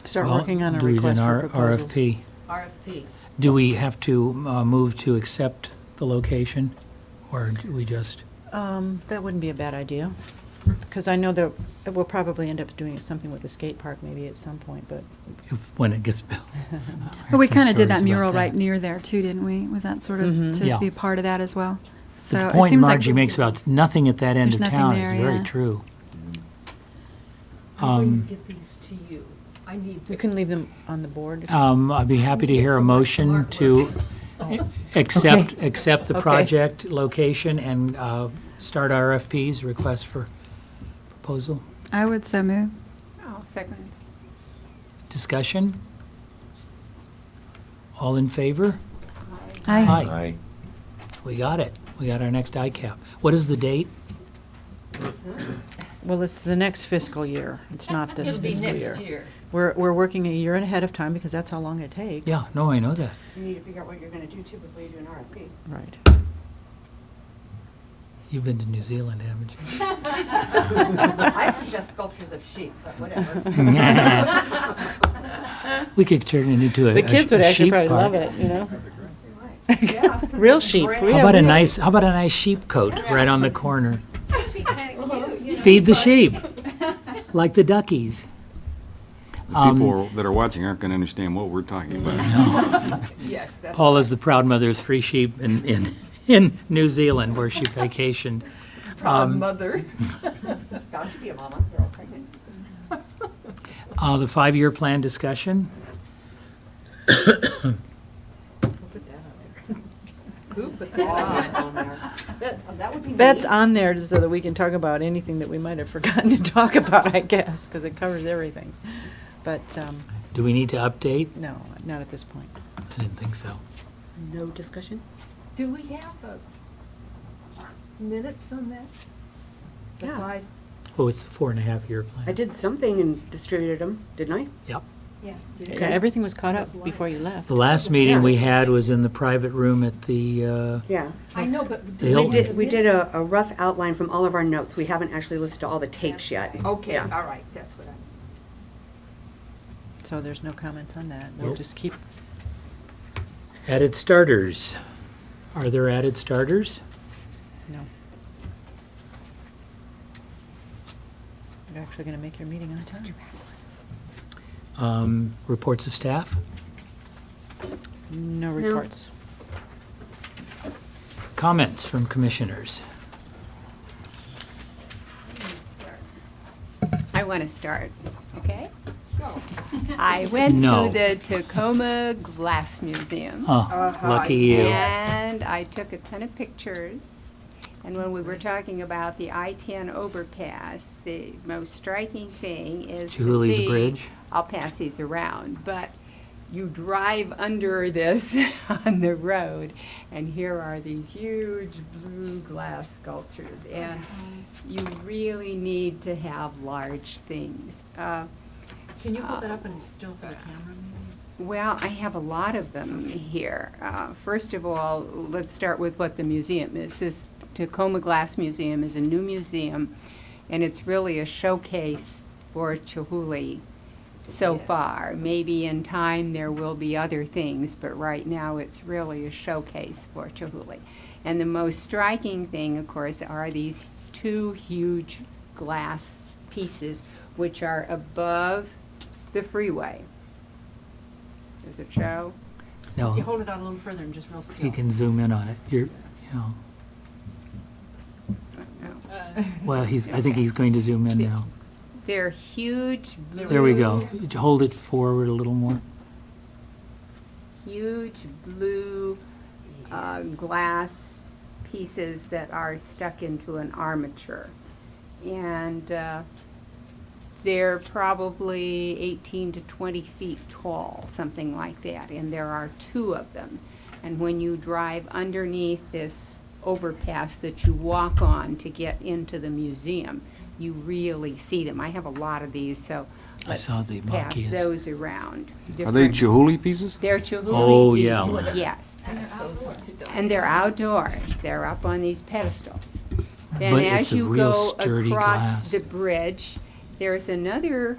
Start Well, working on a do we do request an for proposals. RFP. RFP. Do we have to move to accept the location, or do we just? That wouldn't be a bad idea, because I know that we'll probably end up doing something with the skate park maybe at some point, but When it gets built. Well, we Heard some kind of did stories that about mural that. right near there too, didn't we? Was that sort of Mhm. to Yeah. be a part of that as well? So But the it point seems like Margie makes about nothing at that end There's of nothing town is there, very yeah. true. I'm going Um, to get these to you. I need you can leave them on the board. I'd be happy to hear a motion to accept the Okay. project location and start RFPs, request for proposal. I would so move. I'll second. Discussion? All in favor? Aye. Aye. We got it. We got our next ICAP. What is the date? Well, it's the next fiscal year. It's not this It'll be fiscal next year. year. We're working a year ahead of time because that's how long it takes. Yeah, no, I know that. You need to figure out what you're gonna do too before you do an RFP. Right. You've been to New Zealand, haven't you? I suggest sculptures of sheep, but whatever. We could turn it into a The kids would a actually sheep probably park. love it, you know? Yeah. Real sheep. We How have about a real- nice sheep coat right on the corner? Feed the sheep, like the duckies. The people that are watching aren't going to understand what we're talking about. Yes, that's. Paul is the proud mother of 3 sheep in New Zealand where she vacationed. Proud mother. Bound to be a mama, they're all pregnant. The 5-year plan discussion. Who put that on there? Who put that on there? That would be me. That's on there so that we can talk about anything that we might have forgotten to talk about, I guess, because it covers everything. But, Do we need to update? no, not at this point. I didn't think so. No discussion? Do we have minutes on that? The Yeah. 5? Oh, it's a 4.5-year plan. I did something and distributed them, didn't I? Yep. Yeah. Yeah, everything was caught up before you left. The last meeting we had was in the private room at the, Yeah. I know, but. The We Hilton. did a rough outline from all of our notes. We haven't actually listened to all the tapes yet. Okay, Yeah. all right, that's what I. So there's no comments on that. We'll Nope. just keep, added starters. Are there added starters? no. You're actually going to make your meeting on time. Reports of staff? No reports. Comments from commissioners? I want to start, okay? I went No. to the Tacoma Glass Museum. Oh, lucky you. And I took a ton of pictures. And when we were talking about the I-10 overpass, the most striking thing is to Chihuly's see. Bridge? I'll pass these around, but you drive under this on the road, and here are these huge blue glass sculptures. And you really need to have large things. Can you hold that up and still for the camera, maybe? Well, I have a lot of them here. First of all, let's start with what the museum is. This Tacoma Glass Museum is a new museum, and it's really a showcase for Chihuly so far. Maybe in time there will be other things, but right now it's really a showcase for Chihuly. And the most striking thing, of course, are these two huge glass pieces which are above the freeway. Does it show? You No, hold it out a little further and just real still. you can zoom in on it. No. Well, I think he's going to zoom in now. They're huge blue. There we go. Hold it forward a little more. Huge blue glass pieces that are stuck into an armature. And they're probably 18 to 20 feet tall, something like that. And there are two of them. And when you drive underneath this overpass that you walk on to get into the museum, you really see them. I have a lot of these, so I let's saw the pass Machias. those around. Are they Different- Chihuly pieces? They're Chihuly Oh, pieces, yeah. yes. And they're outdoors. They're up on these pedestals. Then But as it's a you real go sturdy across glass. the bridge, there's another,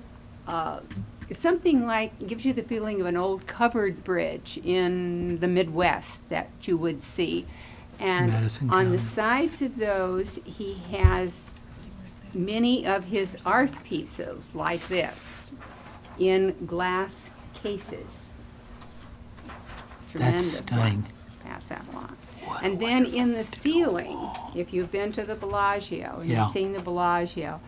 something like, gives you the feeling of an old covered bridge in the Midwest that you would see. And Madison on the County. sides of those, he has many of his art pieces like this in glass cases. Tremendous stunning. ones. Pass that along. And then in the ceiling, if you've been to the Bellagio, and Yeah. you've seen the Bellagio,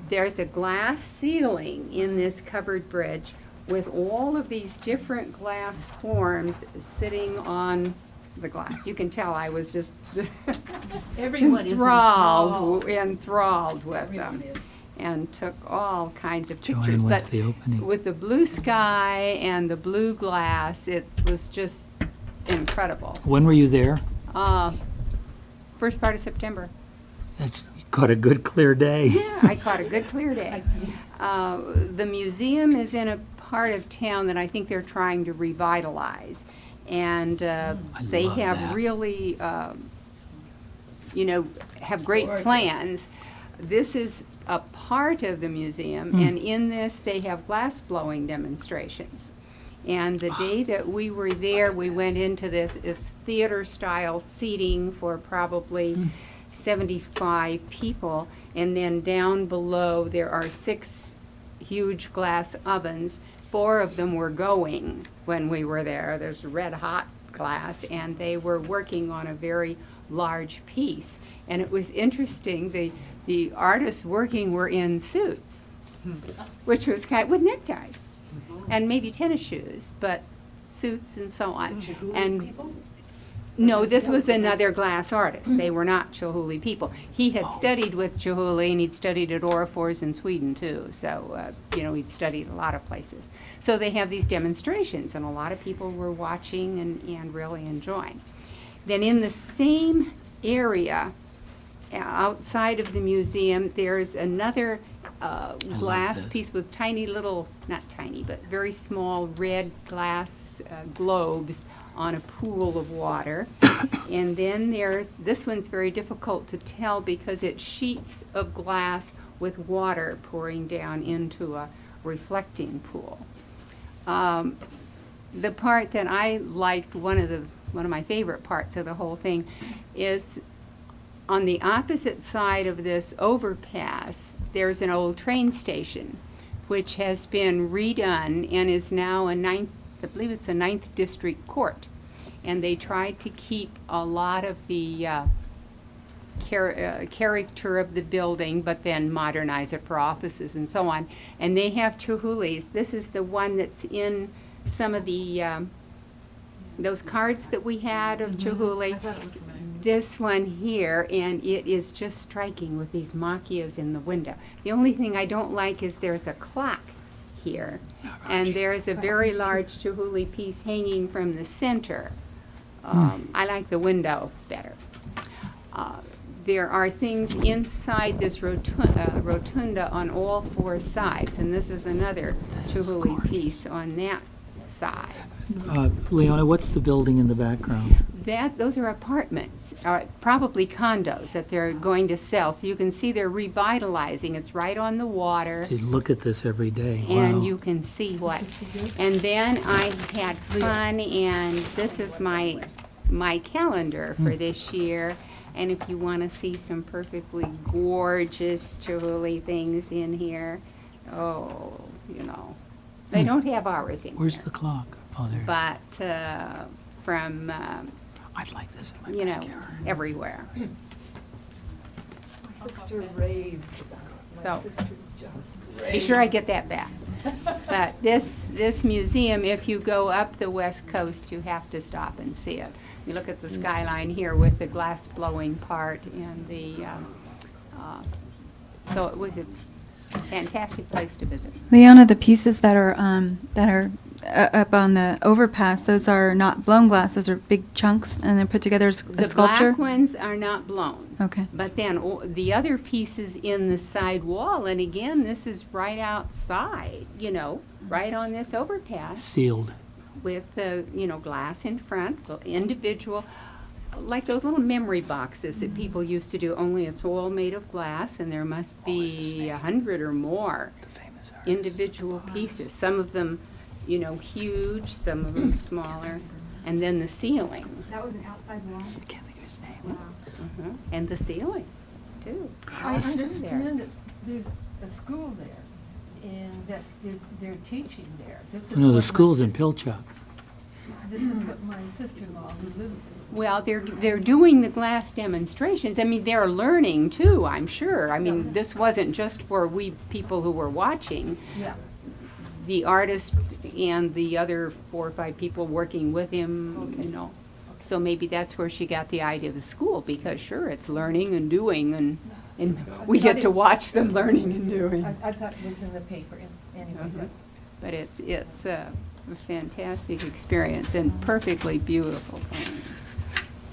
there's a glass ceiling in this covered bridge with all of these different glass forms sitting on the glass. You can tell I was just Everyone is enthralled with Everyone them, is. and took all kinds of Joanne pictures. went But to the opening. with the blue sky and the blue glass, it was just incredible. When were you there? First part of September. That's, you caught a good clear day. Yeah, I caught a good clear day. The museum is in a part of town that I think they're trying to revitalize. And they love have that. really, have great plans. This is a part of the museum, and in this, they have glass blowing demonstrations. And the day that we were there, we went into this, it's theater-style seating for probably 75 people. And then down below, there are 6 huge glass ovens. 4 of them were going when we were there. There's red hot glass, and they were working on a very large piece. And it was interesting, the artists working were in suits, which was with neckties, and maybe tennis shoes, but suits and so on. And no, this was another glass artist. They were not Chihuly people. He had studied with Chihuly, and he'd studied at Orrefors in Sweden too. So, he'd studied a lot of places. So they have these demonstrations, and a lot of people were watching and really enjoying. Then in the same area, outside of the museum, there's another glass this. piece with tiny little, not tiny, but very small red glass globes on a pool of water. And then this one's very difficult to tell because it's sheets of glass with water pouring down into a reflecting pool. The part that I liked, one of my favorite parts of the whole thing, is on the opposite side of this overpass, there's an old train station, which has been redone and is now I believe it's a 9th District Court. And they tried to keep a lot of the character of the building, but then modernize it for offices and so on. And they have Chihuli's. This is the one that's in some of the, those cards that we had of Chihuly. This one here, and it is just striking with these macchias in the window. The only thing I don't like is there's a clock here, and there's a very large Chihuly piece hanging from the center. I like the window better. There are things inside this rotunda on all 4 sides, and this is another Chihuly piece on that side. Leona, what's the building in the background? Those are apartments, probably condos that they're going to sell. So you can see they're revitalizing. It's right on the water. To look at this every day. And Wow. you can see what. And then I had fun, and this is my calendar for this year. And if you want to see some perfectly gorgeous Chihuly things in here, they don't have ours in Where's here. the clock? Oh, there. But from, I'd like this in my backyard. everywhere. My sister raved about it. My So- sister just raved. Be sure I get that back. But this museum, if you go up the west coast, you have to stop and see it. You look at the skyline here with the glass blowing part and so it was a fantastic place to visit. Leona, the pieces that are up on the overpass, those are not blown glass. Those are big chunks, and they're put together as a The sculpture. black ones are not blown. Okay. But then the other pieces in the side wall, and again, this is right outside, right on this overpass. Sealed. With the, glass in front, individual, like those little memory boxes that people used to do, only it's all made of glass, and there must be 100 or more The famous artist. individual pieces. Some of them, huge, some of them smaller, and then the ceiling. That was an outside wall. I can't think of his name. And the ceiling, too. I It's there. understand that there's a school there, and that they're teaching there. This is No, what the my school's in sis- Pilchuck. This is what my sister-in-law who lives there. Well, they're doing the glass demonstrations. I mean, they're learning too, I'm sure. I mean, this wasn't just for we people who were watching. Yeah. The artist and the other 4 or 5 people working with him, So maybe that's where she got the idea of the school, because sure, it's learning and doing, and we get to watch them learning and doing. I thought it was in the paper, anyway, that's. But it's a fantastic experience and perfectly beautiful things.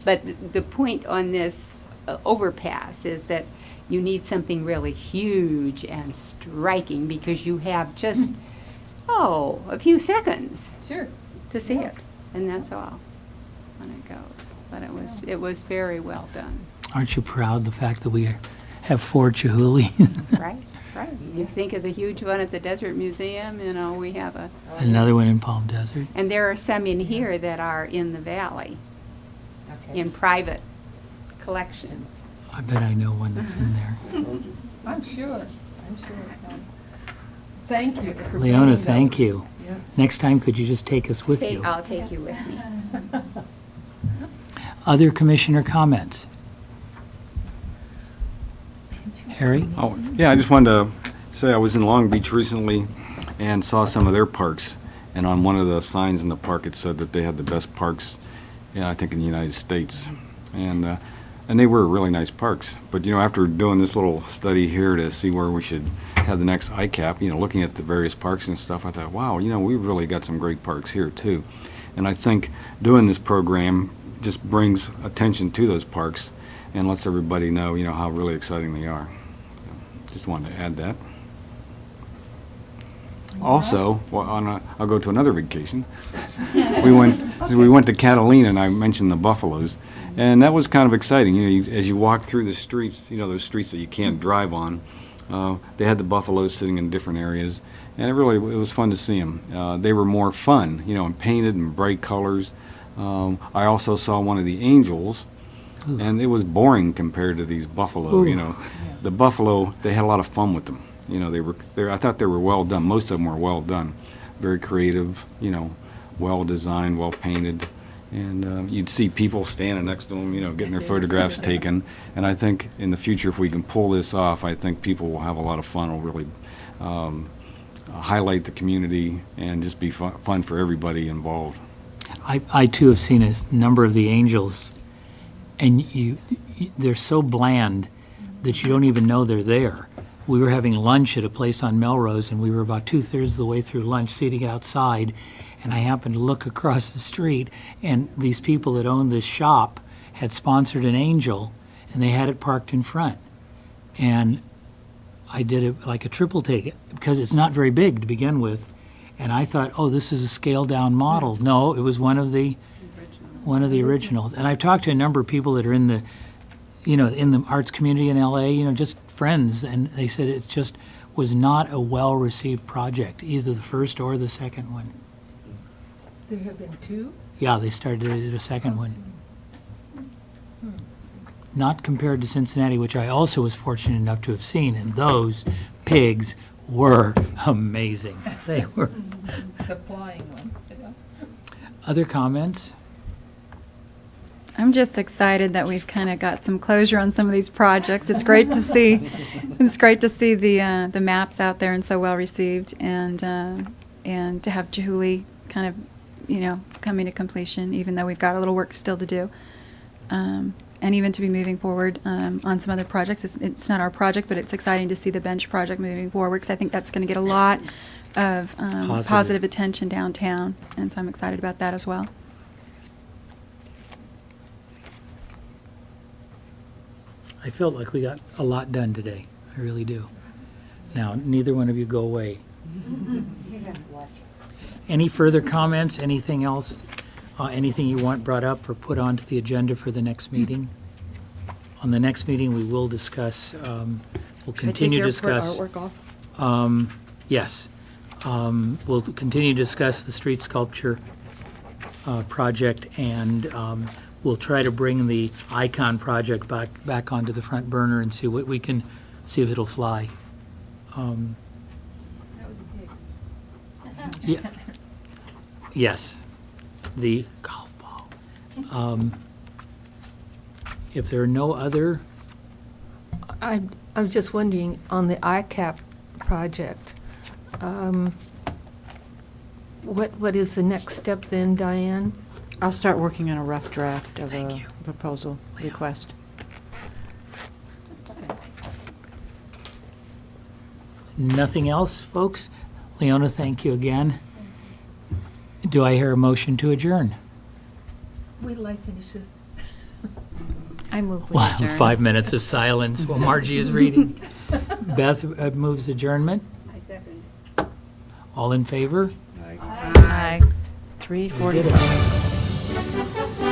But the point on this overpass is that you need something really huge and striking, because you have just, a few seconds Sure. to see it, and that's all when it goes. But it was very well done. Aren't you proud of the fact that we have 4 Chihuly? Right, right. You think of the huge one at the Desert Museum, we have Another one in Palm Desert. and there are some in here that are in the valley, Okay. in private collections. I bet I know one that's in there. I'm sure. Thank you for Leona, bringing thank those. you. Yeah. Next time, could you just take us with Okay, you? I'll take you with me. Other commissioner comments? Harry? Oh, yeah, I just wanted to say I was in Long Beach recently and saw some of their parks. And on one of the signs in the park, it said that they had the best parks, I think, in the United States. And they were really nice parks. But, after doing this little study here to see where we should have the next ICAP, looking at the various parks and stuff, I thought, wow, we've really got some great parks here, too. And I think doing this program just brings attention to those parks and lets everybody know, how really exciting they are. Just wanted to add that. Also, I'll go to another vacation. We went to Catalina, and I mentioned the buffaloes, and that was kind of exciting. As you walk through the streets, those streets that you can't drive on, they had the buffaloes sitting in different areas, and it was fun to see them. They were more fun, and painted in bright colors. I also saw one of the angels, and it was boring compared to these buffalo. The buffalo, they had a lot of fun with them. I thought they were well done. Most of them were well done, very creative. Well designed, well painted, and you'd see people standing next to them, getting their photographs taken. And I think in the future, if we can pull this off, I think people will have a lot of fun. It'll really highlight the community and just be fun for everybody involved. I too have seen a number of the angels, and they're so bland that you don't even know they're there. We were having lunch at a place on Melrose, and we were about 2/3 of the way through lunch, seating outside, and I happened to look across the street, and these people that owned this shop had sponsored an angel, and they had it parked in front. And I did it like a triple take, because it's not very big to begin with, and I thought, oh, this is a scaled-down model. No, it was one of the originals. And I've talked to a number of people that are in the arts community in LA, just friends, and they said it just was not a well-received project, either the first or the second one. There have been two? Yeah, they started a second one. Not compared to Cincinnati, which I also was fortunate enough to have seen, and those pigs were amazing. They were. The flying ones, Other comments? I'm just excited that we've kind of got some closure on some of these projects. It's great to see. It's great to see the maps out there and so well received, and to have Julie kind of, coming to completion, even though we've got a little work still to do, and even to be moving forward on some other projects. It's not our project, but it's exciting to see the bench project moving forward, because I think that's going to get a lot of positive attention downtown, and so I'm excited about that as well. I felt like we got a lot done today. I really do. Now, neither one of you go away. Any further comments? Anything else? Anything you want brought up or put onto the agenda for the next meeting? On the next meeting, we will discuss, we'll continue to discuss. Artwork off? Yes. We'll continue to discuss the street sculpture project, and we'll try to bring the Icon project back onto the front burner and see what we can, see if it'll fly. Yeah. Yes, the golf ball. If there are no other, I was just wondering, on the ICAP project, what is the next step then, Diane? I'll start working on a rough draft of a proposal request. nothing else, folks? Leona, thank you again. Do I hear a motion to adjourn? Wait till I finish this. I move we Wow, adjourn. 5 minutes of silence while Margie is reading. Beth moves adjournment. I second. All in favor? Aye. We did it. 3:45.